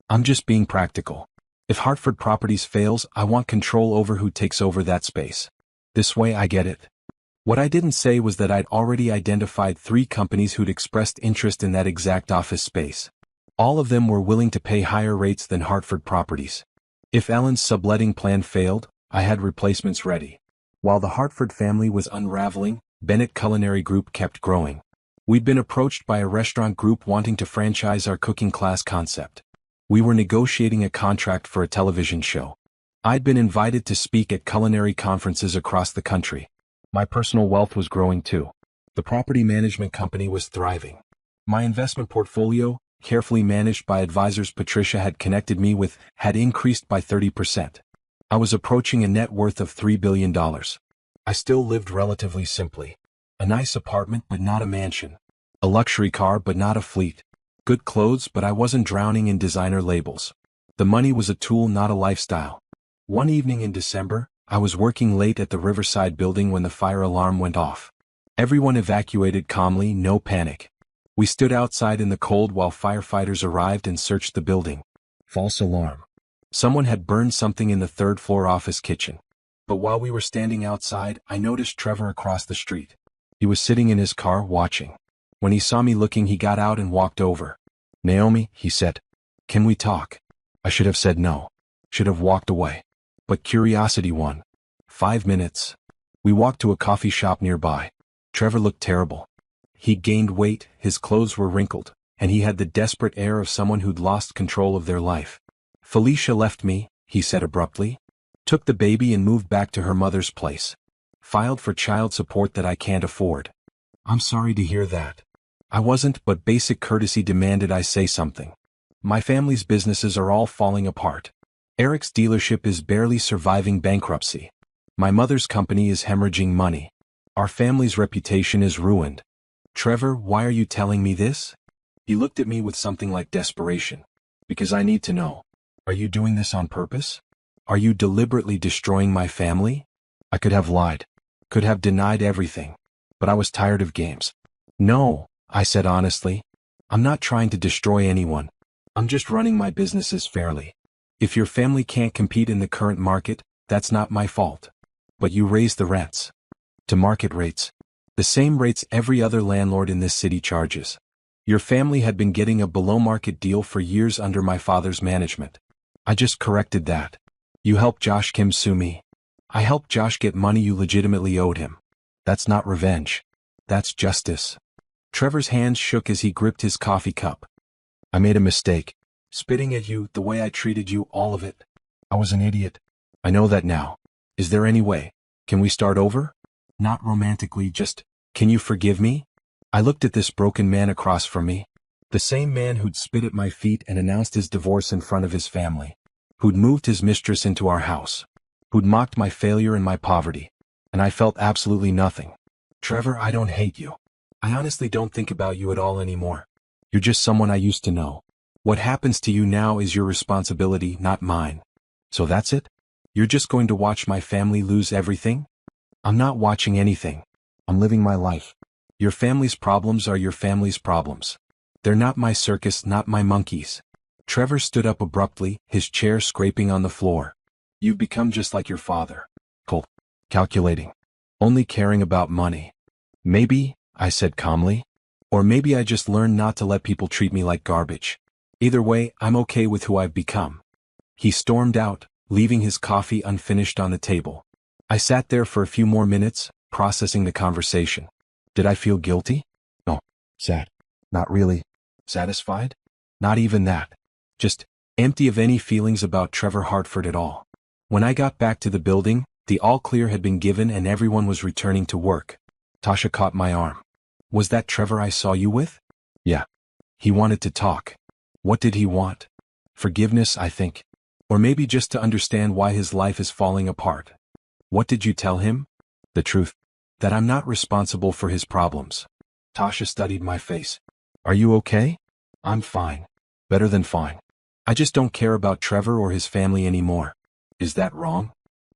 I'm just being practical. If Hartford Properties fails, I want control over who takes over that space. This way I get it. What I didn't say was that I'd already identified 3 companies who'd expressed interest in that exact office space. All of them were willing to pay higher rates than Hartford Properties. If Ellen's subletting plan failed, I had replacements ready. While the Hartford family was unraveling, Bennett Culinary Group kept growing. We'd been approached by a restaurant group wanting to franchise our cooking class concept. We were negotiating a contract for a television show. I'd been invited to speak at culinary conferences across the country. My personal wealth was growing too. The property management company was thriving. My investment portfolio, carefully managed by advisors Patricia had connected me with, had increased by 30%. I was approaching a net worth of $3 billion. I still lived relatively simply. A nice apartment but not a mansion. A luxury car but not a fleet. Good clothes but I wasn't drowning in designer labels. The money was a tool, not a lifestyle. One evening in December, I was working late at the Riverside building when the fire alarm went off. Everyone evacuated calmly, no panic. We stood outside in the cold while firefighters arrived and searched the building. False alarm. Someone had burned something in the 3rd floor office kitchen. But while we were standing outside, I noticed Trevor across the street. He was sitting in his car, watching. When he saw me looking, he got out and walked over. Naomi, he said. Can we talk? I should have said no. Should have walked away. But curiosity won. 5 minutes. We walked to a coffee shop nearby. Trevor looked terrible. He'd gained weight, his clothes were wrinkled, and he had the desperate air of someone who'd lost control of their life. Felicia left me, he said abruptly. Took the baby and moved back to her mother's place. Filed for child support that I can't afford. I'm sorry to hear that. I wasn't, but basic courtesy demanded I say something. My family's businesses are all falling apart. Eric's dealership is barely surviving bankruptcy. My mother's company is hemorrhaging money. Our family's reputation is ruined. Trevor, why are you telling me this? He looked at me with something like desperation. Because I need to know. Are you doing this on purpose? Are you deliberately destroying my family? I could have lied. Could have denied everything. But I was tired of games. No, I said honestly. I'm not trying to destroy anyone. I'm just running my businesses fairly. If your family can't compete in the current market, that's not my fault. But you raise the rents. To market rates. The same rates every other landlord in this city charges. Your family had been getting a below-market deal for years under my father's management. I just corrected that. You helped Josh Kim sue me. I helped Josh get money you legitimately owed him. That's not revenge. That's justice. Trevor's hands shook as he gripped his coffee cup. I made a mistake. Spitting at you, the way I treated you, all of it. I was an idiot. I know that now. Is there any way? Can we start over? Not romantically, just, can you forgive me? I looked at this broken man across from me. The same man who'd spit at my feet and announced his divorce in front of his family. Who'd moved his mistress into our house. Who'd mocked my failure and my poverty. And I felt absolutely nothing. Trevor, I don't hate you. I honestly don't think about you at all anymore. You're just someone I used to know. What happens to you now is your responsibility, not mine. So that's it? You're just going to watch my family lose everything? I'm not watching anything. I'm living my life. Your family's problems are your family's problems. They're not my circus, not my monkeys. Trevor stood up abruptly, his chair scraping on the floor. You've become just like your father. Cold. Calculating. Only caring about money. Maybe, I said calmly. Or maybe I just learned not to let people treat me like garbage. Either way, I'm okay with who I've become. He stormed out, leaving his coffee unfinished on the table. I sat there for a few more minutes, processing the conversation. Did I feel guilty? No. Sad. Not really. Satisfied? Not even that. Just empty of any feelings about Trevor Hartford at all. When I got back to the building, the all-clear had been given and everyone was returning to work. Tasha caught my arm. Was that Trevor I saw you with? Yeah. He wanted to talk. What did he want? Forgiveness, I think. Or maybe just to understand why his life is falling apart. What did you tell him? The truth. That I'm not responsible for his problems. Tasha studied my face. Are you okay? I'm fine. Better than fine. I just don't care about Trevor or his family anymore. Is that wrong?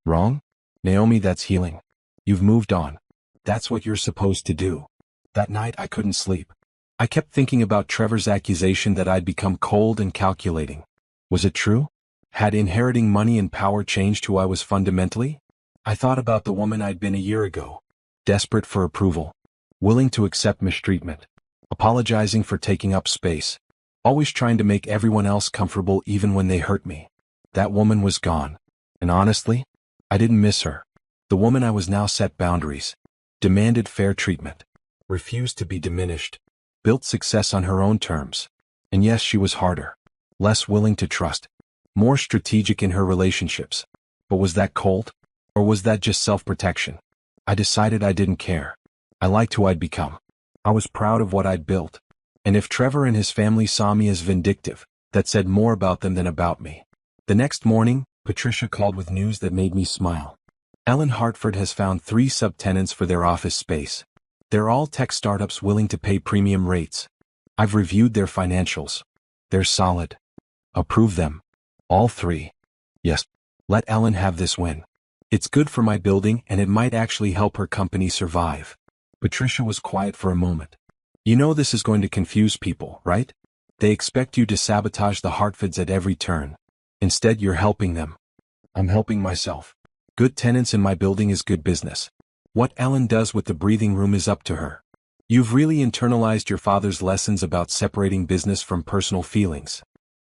Wrong? Naomi, that's healing. You've moved on. That's what you're supposed to do. That night I couldn't sleep. I kept thinking about Trevor's accusation that I'd become cold and calculating. Was it true? Had inheriting money and power changed who I was fundamentally? I thought about the woman I'd been a year ago. Desperate for approval. Willing to accept mistreatment. Apologizing for taking up space. Always trying to make everyone else comfortable even when they hurt me. That woman was gone. And honestly, I didn't miss her. The woman I was now set boundaries. Demanded fair treatment. Refused to be diminished. Built success on her own terms. And yes, she was harder. Less willing to trust. More strategic in her relationships. But was that cold? Or was that just self-protection? I decided I didn't care. I liked who I'd become. I was proud of what I'd built. And if Trevor and his family saw me as vindictive, that said more about them than about me. The next morning, Patricia called with news that made me smile. Ellen Hartford has found 3 subtenants for their office space. They're all tech startups willing to pay premium rates. I've reviewed their financials. They're solid. Approve them. All 3. Yes. Let Ellen have this win. It's good for my building and it might actually help her company survive. Patricia was quiet for a moment. You know this is going to confuse people, right? They expect you to sabotage the Hartfords at every turn. Instead, you're helping them. I'm helping myself. Good tenants in my building is good business. What Ellen does with the breathing room is up to her. You've really internalized your father's lessons about separating business from personal feelings.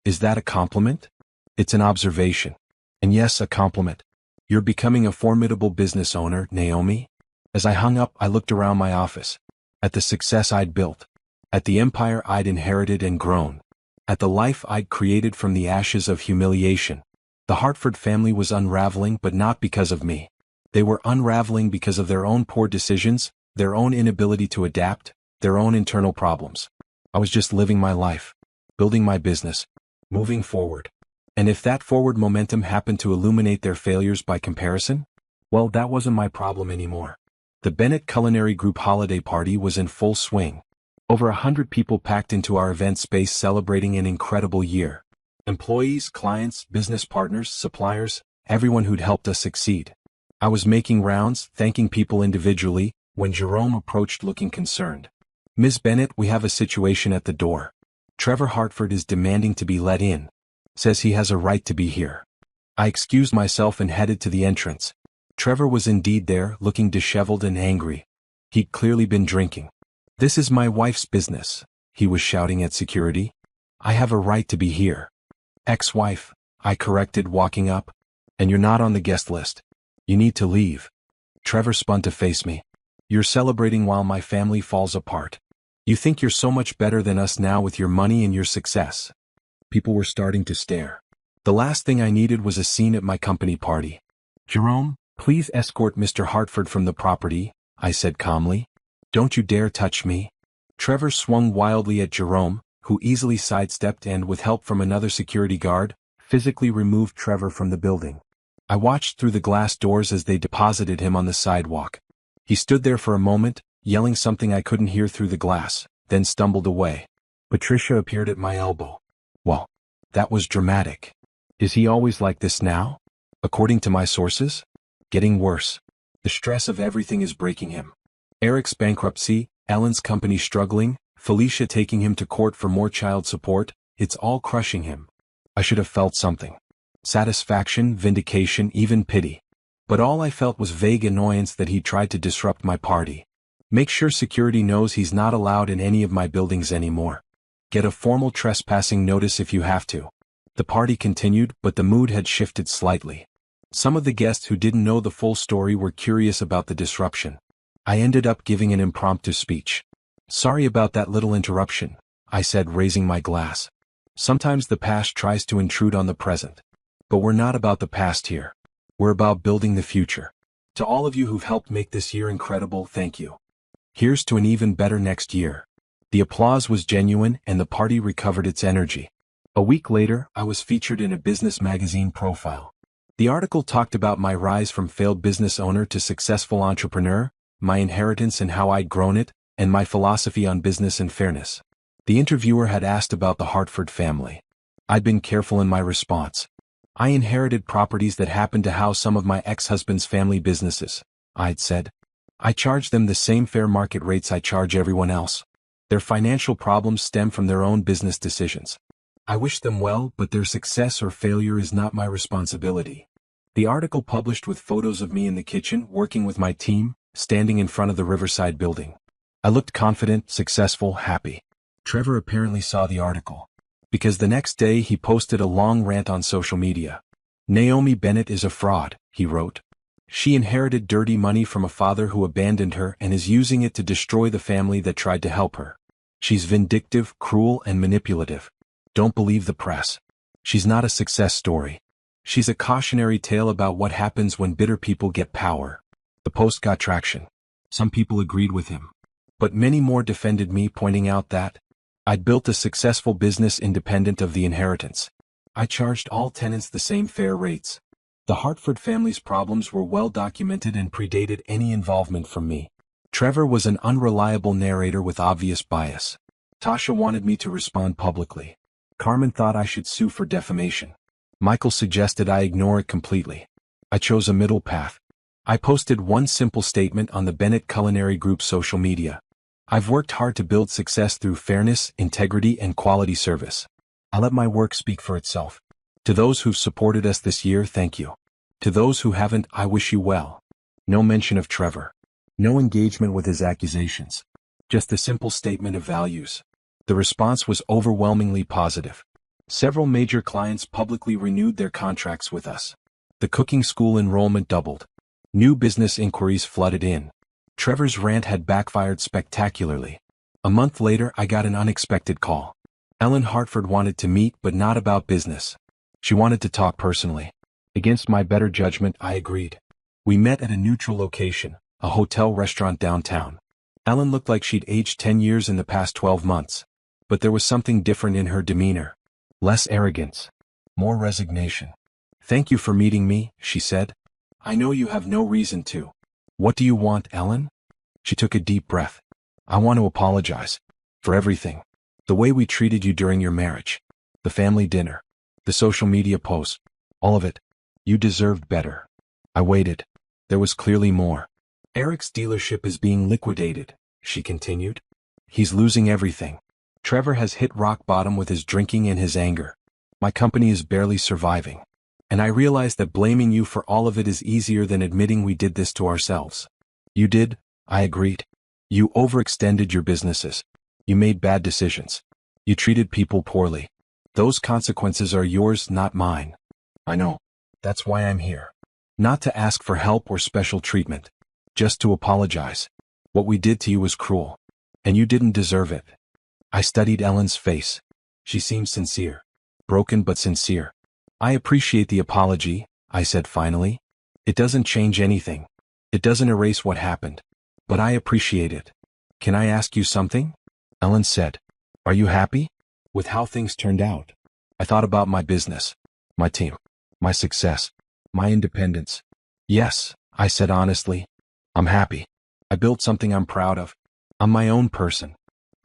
Is that a compliment? It's an observation. And yes, a compliment. You're becoming a formidable business owner, Naomi. As I hung up, I looked around my office. At the success I'd built. At the empire I'd inherited and grown. At the life I'd created from the ashes of humiliation. The Hartford family was unraveling, but not because of me. They were unraveling because of their own poor decisions, their own inability to adapt, their own internal problems. I was just living my life. Building my business. Moving forward. And if that forward momentum happened to illuminate their failures by comparison, well, that wasn't my problem anymore. The Bennett Culinary Group holiday party was in full swing. Over 100 people packed into our event space celebrating an incredible year. Employees, clients, business partners, suppliers, everyone who'd helped us succeed. I was making rounds, thanking people individually, when Jerome approached looking concerned. Ms. Bennett, we have a situation at the door. Trevor Hartford is demanding to be let in. Says he has a right to be here. I excused myself and headed to the entrance. Trevor was indeed there, looking disheveled and angry. He'd clearly been drinking. This is my wife's business, he was shouting at security. I have a right to be here. Ex-wife, I corrected, walking up. And you're not on the guest list. You need to leave. Trevor spun to face me. You're celebrating while my family falls apart. You think you're so much better than us now with your money and your success. People were starting to stare. The last thing I needed was a scene at my company party. Jerome, please escort Mr. Hartford from the property, I said calmly. Don't you dare touch me. Trevor swung wildly at Jerome, who easily sidestepped and, with help from another security guard, physically removed Trevor from the building. I watched through the glass doors as they deposited him on the sidewalk. He stood there for a moment, yelling something I couldn't hear through the glass, then stumbled away. Patricia appeared at my elbow. Well, that was dramatic. Is he always like this now? According to my sources? Getting worse. The stress of everything is breaking him. Eric's bankruptcy, Ellen's company struggling, Felicia taking him to court for more child support, it's all crushing him. I should have felt something. Satisfaction, vindication, even pity. But all I felt was vague annoyance that he tried to disrupt my party. Make sure security knows he's not allowed in any of my buildings anymore. Get a formal trespassing notice if you have to. The party continued, but the mood had shifted slightly. Some of the guests who didn't know the full story were curious about the disruption. I ended up giving an impromptu speech. Sorry about that little interruption, I said, raising my glass. Sometimes the past tries to intrude on the present. But we're not about the past here. We're about building the future. To all of you who've helped make this year incredible, thank you. Here's to an even better next year. The applause was genuine and the party recovered its energy. A week later, I was featured in a business magazine profile. The article talked about my rise from failed business owner to successful entrepreneur, my inheritance and how I'd grown it, and my philosophy on business and fairness. The interviewer had asked about the Hartford family. I'd been careful in my response. I inherited properties that happened to house some of my ex-husband's family businesses, I'd said. I charge them the same fair market rates I charge everyone else. Their financial problems stem from their own business decisions. I wish them well, but their success or failure is not my responsibility. The article published with photos of me in the kitchen working with my team, standing in front of the Riverside building. I looked confident, successful, happy. Trevor apparently saw the article. Because the next day he posted a long rant on social media. Naomi Bennett is a fraud, he wrote. She inherited dirty money from a father who abandoned her and is using it to destroy the family that tried to help her. She's vindictive, cruel, and manipulative. Don't believe the press. She's not a success story. She's a cautionary tale about what happens when bitter people get power. The post got traction. Some people agreed with him. But many more defended me, pointing out that I'd built a successful business independent of the inheritance. I charged all tenants the same fair rates. The Hartford family's problems were well documented and predated any involvement from me. Trevor was an unreliable narrator with obvious bias. Tasha wanted me to respond publicly. Carmen thought I should sue for defamation. Michael suggested I ignore it completely. I chose a middle path. I posted one simple statement on the Bennett Culinary Group's social media. I've worked hard to build success through fairness, integrity, and quality service. I let my work speak for itself. To those who've supported us this year, thank you. To those who haven't, I wish you well. No mention of Trevor. No engagement with his accusations. Just a simple statement of values. The response was overwhelmingly positive. Several major clients publicly renewed their contracts with us. The cooking school enrollment doubled. New business inquiries flooded in. Trevor's rant had backfired spectacularly. A month later, I got an unexpected call. Ellen Hartford wanted to meet, but not about business. She wanted to talk personally. Against my better judgment, I agreed. We met at a neutral location, a hotel restaurant downtown. Ellen looked like she'd aged 10 years in the past 12 months. But there was something different in her demeanor. Less arrogance. More resignation. Thank you for meeting me, she said. I know you have no reason to. What do you want, Ellen? She took a deep breath. I want to apologize. For everything. The way we treated you during your marriage. The family dinner. The social media posts. All of it. You deserved better. I waited. There was clearly more. Eric's dealership is being liquidated, she continued. He's losing everything. Trevor has hit rock bottom with his drinking and his anger. My company is barely surviving. And I realize that blaming you for all of it is easier than admitting we did this to ourselves. You did, I agreed. You overextended your businesses. You made bad decisions. You treated people poorly. Those consequences are yours, not mine. I know. That's why I'm here. Not to ask for help or special treatment. Just to apologize. What we did to you was cruel. And you didn't deserve it. I studied Ellen's face. She seemed sincere. Broken but sincere. I appreciate the apology, I said finally. It doesn't change anything. It doesn't erase what happened. But I appreciate it. Can I ask you something? Ellen said. Are you happy? with how things turned out. I thought about my business, my team, my success, my independence. Yes, I said honestly, I'm happy. I built something I'm proud of. I'm my own person.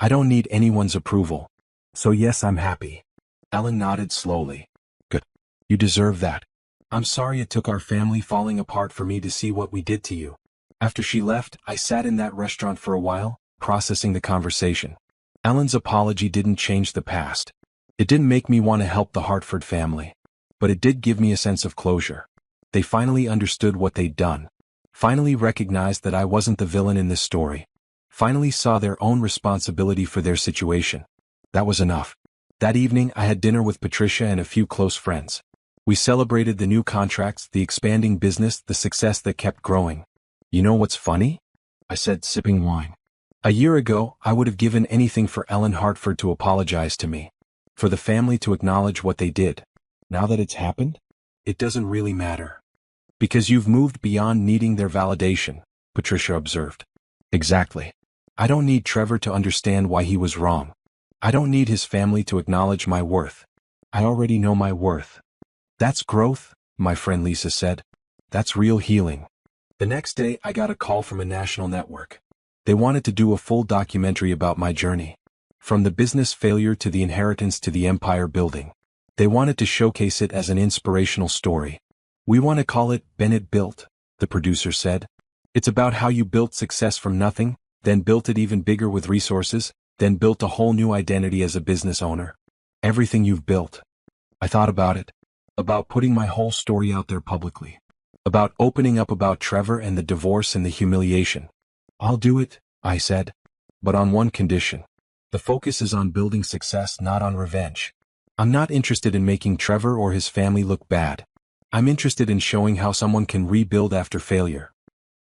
I don't need anyone's approval. So yes, I'm happy. Ellen nodded slowly. Good. You deserve that. I'm sorry it took our family falling apart for me to see what we did to you. After she left, I sat in that restaurant for a while, processing the conversation. Ellen's apology didn't change the past. It didn't make me want to help the Hartford family. But it did give me a sense of closure. They finally understood what they'd done. Finally recognized that I wasn't the villain in this story. Finally saw their own responsibility for their situation. That was enough. That evening I had dinner with Patricia and a few close friends. We celebrated the new contracts, the expanding business, the success that kept growing. You know what's funny? I said, sipping wine. A year ago, I would have given anything for Ellen Hartford to apologize to me. For the family to acknowledge what they did. Now that it's happened, it doesn't really matter. Because you've moved beyond needing their validation, Patricia observed. Exactly. I don't need Trevor to understand why he was wrong. I don't need his family to acknowledge my worth. I already know my worth. That's growth, my friend Lisa said. That's real healing. The next day, I got a call from a national network. They wanted to do a full documentary about my journey. From the business failure to the inheritance to the empire building. They wanted to showcase it as an inspirational story. We want to call it Bennett Built, the producer said. It's about how you built success from nothing, then built it even bigger with resources, then built a whole new identity as a business owner. Everything you've built. I thought about it. About putting my whole story out there publicly. About opening up about Trevor and the divorce and the humiliation. I'll do it, I said. But on one condition. The focus is on building success, not on revenge. I'm not interested in making Trevor or his family look bad. I'm interested in showing how someone can rebuild after failure.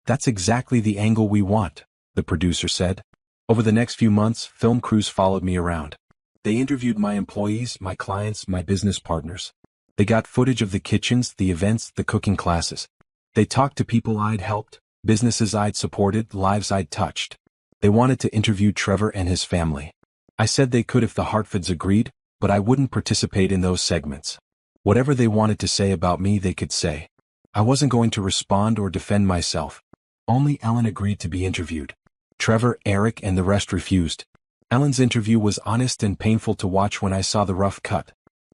That's exactly the angle we want, the producer said. Over the next few months, film crews followed me around. They interviewed my employees, my clients, my business partners. They got footage of the kitchens, the events, the cooking classes. They talked to people I'd helped, businesses I'd supported, lives I'd touched. They wanted to interview Trevor and his family. I said they could if the Hartfords agreed, but I wouldn't participate in those segments. Whatever they wanted to say about me they could say. I wasn't going to respond or defend myself. Only Ellen agreed to be interviewed. Trevor, Eric, and the rest refused. Ellen's interview was honest and painful to watch when I saw the rough cut.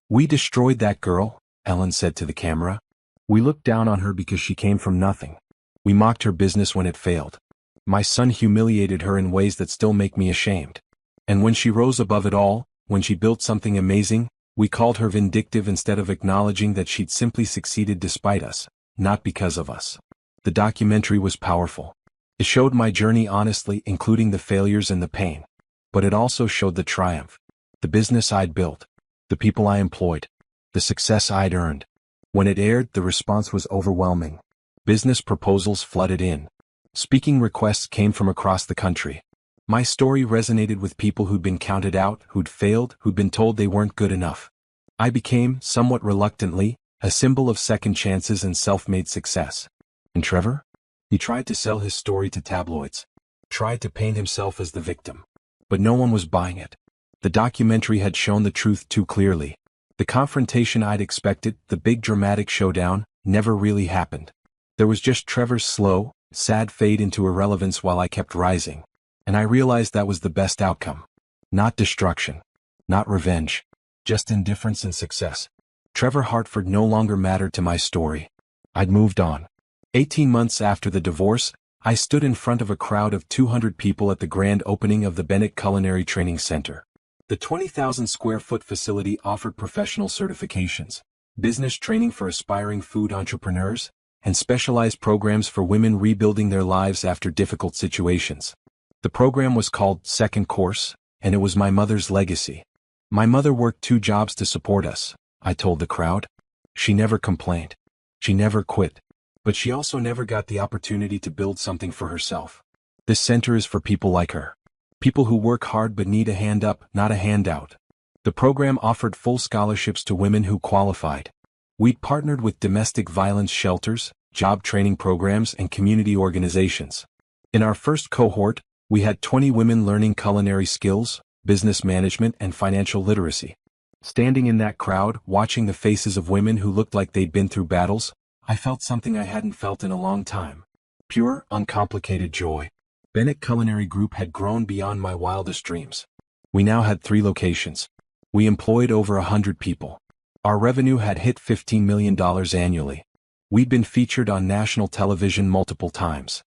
We destroyed that girl, Ellen said to the camera. We looked down on her because she came from nothing. We mocked her business when it failed. My son humiliated her in ways that still make me ashamed. And when she rose above it all, when she built something amazing, we called her vindictive instead of acknowledging that she'd simply succeeded despite us, not because of us. The documentary was powerful. It showed my journey honestly, including the failures and the pain. But it also showed the triumph. The business I'd built. The people I employed. The success I'd earned. When it aired, the response was overwhelming. Business proposals flooded in. Speaking requests came from across the country. My story resonated with people who'd been counted out, who'd failed, who'd been told they weren't good enough. I became, somewhat reluctantly, a symbol of second chances and self-made success. And Trevor? He tried to sell his story to tabloids. Tried to paint himself as the victim. But no one was buying it. The documentary had shown the truth too clearly. The confrontation I'd expected, the big dramatic showdown, never really happened. There was just Trevor's slow, sad fade into irrelevance while I kept rising. And I realized that was the best outcome. Not destruction. Not revenge. Just indifference and success. Trevor Hartford no longer mattered to my story. I'd moved on. 18 months after the divorce, I stood in front of a crowd of 200 people at the grand opening of the Bennett Culinary Training Center. The 20,000 square foot facility offered professional certifications, business training for aspiring food entrepreneurs, and specialized programs for women rebuilding their lives after difficult situations. The program was called Second Course, and it was my mother's legacy. My mother worked 2 jobs to support us, I told the crowd. She never complained. She never quit. But she also never got the opportunity to build something for herself. This center is for people like her. People who work hard but need a hand up, not a handout. The program offered full scholarships to women who qualified. We'd partnered with domestic violence shelters, job training programs, and community organizations. In our first cohort, we had 20 women learning culinary skills, business management, and financial literacy. Standing in that crowd, watching the faces of women who looked like they'd been through battles, I felt something I hadn't felt in a long time. Pure, uncomplicated joy. Bennett Culinary Group had grown beyond my wildest dreams. We now had 3 locations. We employed over 100 people. Our revenue had hit $15 million annually. We'd been featured on national television multiple times.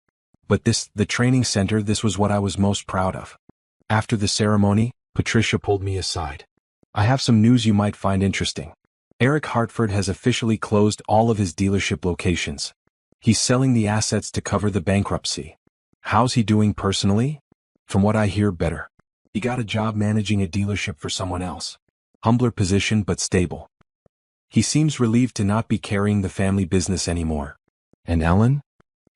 But the training center, this was what I was most proud of. After the ceremony, Patricia pulled me aside. I have some news you might find interesting. Eric Hartford has officially closed all of his dealership locations. He's selling the assets to cover the bankruptcy. How's he doing personally? From what I hear, better. He got a job managing a dealership for someone else. Humbler position but stable. He seems relieved to not be carrying the family business anymore. And Ellen?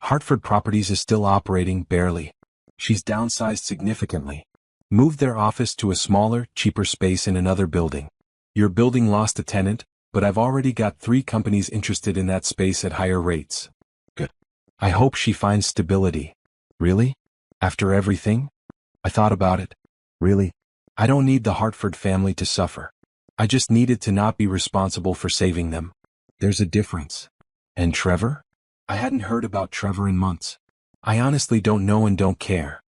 Hartford Properties is still operating, barely. She's downsized significantly. Moved their office to a smaller, cheaper space in another building. Your building lost a tenant, but I've already got 3 companies interested in that space at higher rates. Good. I hope she finds stability. Really? After everything? I thought about it. Really? I don't need the Hartford family to suffer. I just needed to not be responsible for saving them. There's a difference. And Trevor? I hadn't heard about Trevor in months. I honestly don't know and don't care.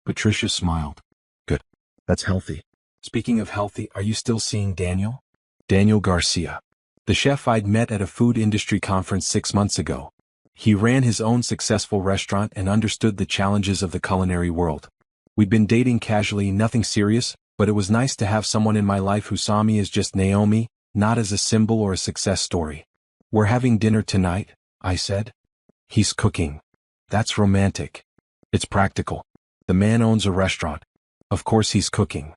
Patricia smiled. Good. That's healthy. Speaking of healthy, are you still seeing Daniel? Daniel Garcia. The chef I'd met at a food industry conference 6 months ago. He ran his own successful restaurant and understood the challenges of the culinary world. We'd been dating casually, nothing serious, but it was nice to have someone in my life who saw me as just Naomi, not as a symbol or a success story. We're having dinner tonight, I said. He's cooking. That's romantic. It's practical. The man owns a restaurant. Of course he's cooking.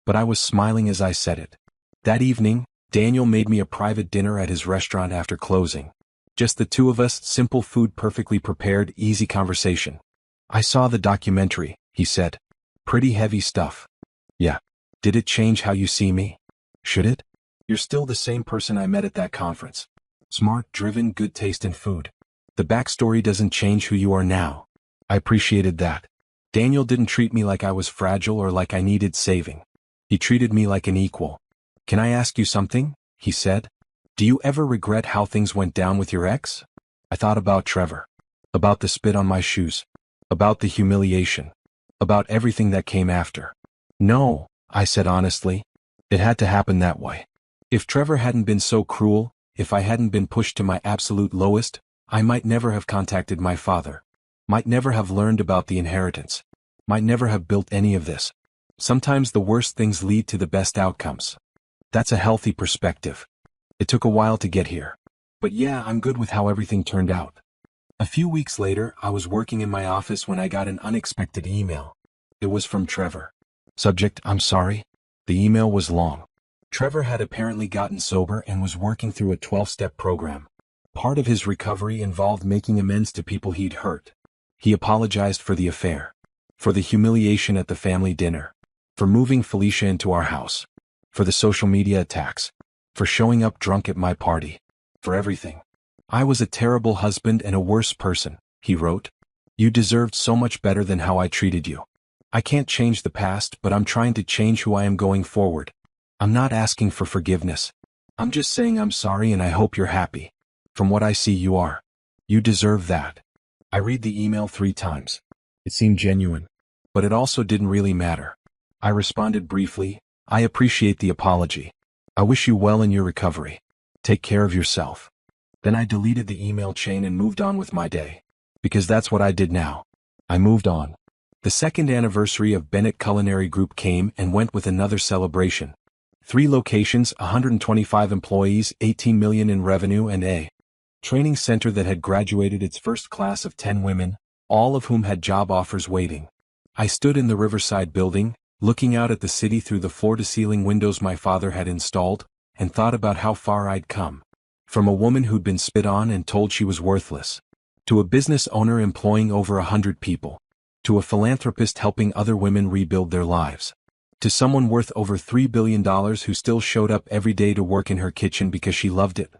But I was smiling as I said it. That evening, Daniel made me a private dinner at his restaurant after closing. Just the 2 of us, simple food, perfectly prepared, easy conversation. I saw the documentary, he said. Pretty heavy stuff. Yeah. Did it change how you see me? Should it? You're still the same person I met at that conference. Smart, driven, good taste in food. The backstory doesn't change who you are now. I appreciated that. Daniel didn't treat me like I was fragile or like I needed saving. He treated me like an equal. Can I ask you something? He said. Do you ever regret how things went down with your ex? I thought about Trevor. About the spit on my shoes. About the humiliation. About everything that came after. No, I said honestly. It had to happen that way. If Trevor hadn't been so cruel, if I hadn't been pushed to my absolute lowest, I might never have contacted my father. Might never have learned about the inheritance. Might never have built any of this. Sometimes the worst things lead to the best outcomes. That's a healthy perspective. It took a while to get here. But yeah, I'm good with how everything turned out. A few weeks later, I was working in my office when I got an unexpected email. It was from Trevor. Subject, I'm sorry. The email was long. Trevor had apparently gotten sober and was working through a 12-step program. Part of his recovery involved making amends to people he'd hurt. He apologized for the affair. For the humiliation at the family dinner. For moving Felicia into our house. For the social media attacks. For showing up drunk at my party. For everything. I was a terrible husband and a worse person, he wrote. You deserved so much better than how I treated you. I can't change the past, but I'm trying to change who I am going forward. I'm not asking for forgiveness. I'm just saying I'm sorry and I hope you're happy. From what I see, you are. You deserve that. I read the email 3 times. It seemed genuine. But it also didn't really matter. I responded briefly, I appreciate the apology. I wish you well in your recovery. Take care of yourself. Then I deleted the email chain and moved on with my day. Because that's what I did now. I moved on. The 2nd anniversary of Bennett Culinary Group came and went with another celebration. 3 locations, 125 employees, 18 million in revenue, and a training center that had graduated its first class of 10 women, all of whom had job offers waiting. I stood in the Riverside building, looking out at the city through the floor-to-ceiling windows my father had installed, and thought about how far I'd come. From a woman who'd been spit on and told she was worthless, to a business owner employing over 100 people, to a philanthropist helping other women rebuild their lives, to someone worth over $3 billion who still showed up every day to work in her kitchen because she loved it.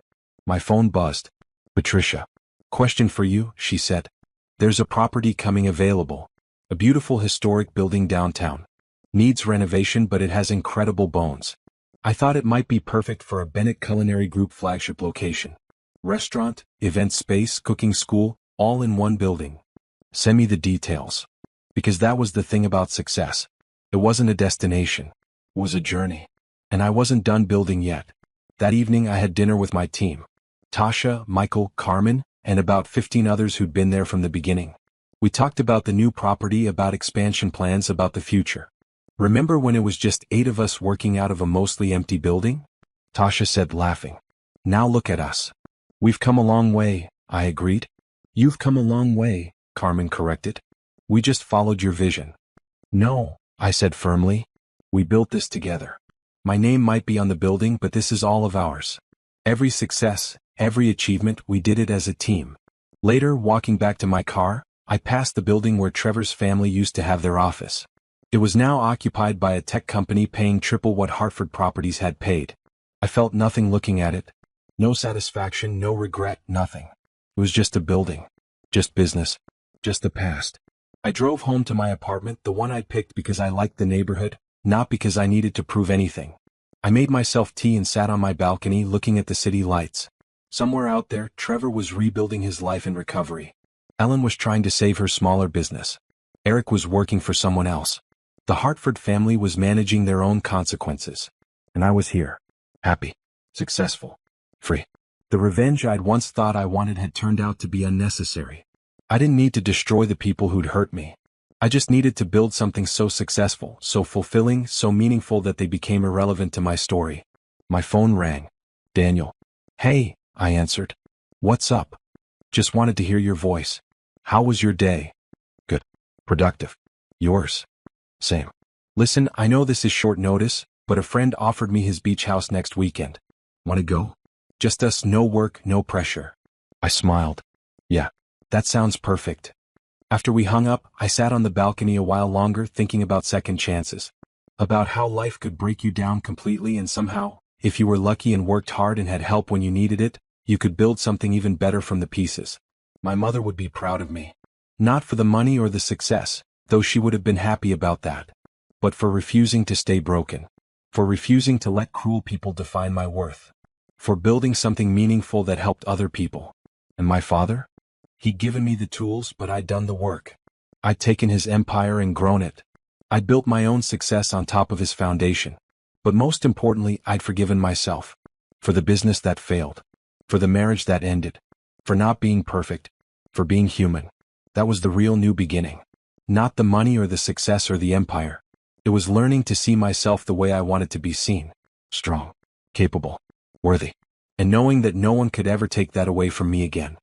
My phone buzzed. Patricia. Question for you, she said. There's a property coming available. A beautiful historic building downtown. Needs renovation, but it has incredible bones. I thought it might be perfect for a Bennett Culinary Group flagship location. Restaurant, event space, cooking school, all in one building. Send me the details. Because that was the thing about success. It wasn't a destination. It was a journey. And I wasn't done building yet. That evening I had dinner with my team. Tasha, Michael, Carmen, and about 15 others who'd been there from the beginning. We talked about the new property, about expansion plans, about the future. Remember when it was just 8 of us working out of a mostly empty building? Tasha said, laughing. Now look at us. We've come a long way, I agreed. You've come a long way, Carmen corrected. We just followed your vision. No, I said firmly. We built this together. My name might be on the building, but this is all of ours. Every success, every achievement, we did it as a team. Later, walking back to my car, I passed the building where Trevor's family used to have their office. It was now occupied by a tech company paying triple what Hartford Properties had paid. I felt nothing looking at it. No satisfaction, no regret, nothing. It was just a building. Just business. Just the past. I drove home to my apartment, the one I picked because I liked the neighborhood, not because I needed to prove anything. I made myself tea and sat on my balcony looking at the city lights. Somewhere out there, Trevor was rebuilding his life in recovery. Ellen was trying to save her smaller business. Eric was working for someone else. The Hartford family was managing their own consequences. And I was here. Happy. Successful. Free. The revenge I'd once thought I wanted had turned out to be unnecessary. I didn't need to destroy the people who'd hurt me. I just needed to build something so successful, so fulfilling, so meaningful that they became irrelevant to my story. My phone rang. Daniel. Hey, I answered. What's up? Just wanted to hear your voice. How was your day? Good. Productive. Yours? Same. Listen, I know this is short notice, but a friend offered me his beach house next weekend. Want to go? Just us, no work, no pressure. I smiled. Yeah, that sounds perfect. After we hung up, I sat on the balcony a while longer thinking about second chances. About how life could break you down completely and somehow, if you were lucky and worked hard and had help when you needed it, you could build something even better from the pieces. My mother would be proud of me. Not for the money or the success, though she would have been happy about that. But for refusing to stay broken. For refusing to let cruel people define my worth. For building something meaningful that helped other people. And my father? He'd given me the tools, but I'd done the work. I'd taken his empire and grown it. I'd built my own success on top of his foundation. But most importantly, I'd forgiven myself. For the business that failed. For the marriage that ended. For not being perfect. For being human. That was the real new beginning. Not the money or the success or the empire. It was learning to see myself the way I wanted to be seen. Strong. Capable. Worthy. And knowing that no one could ever take that away from me again.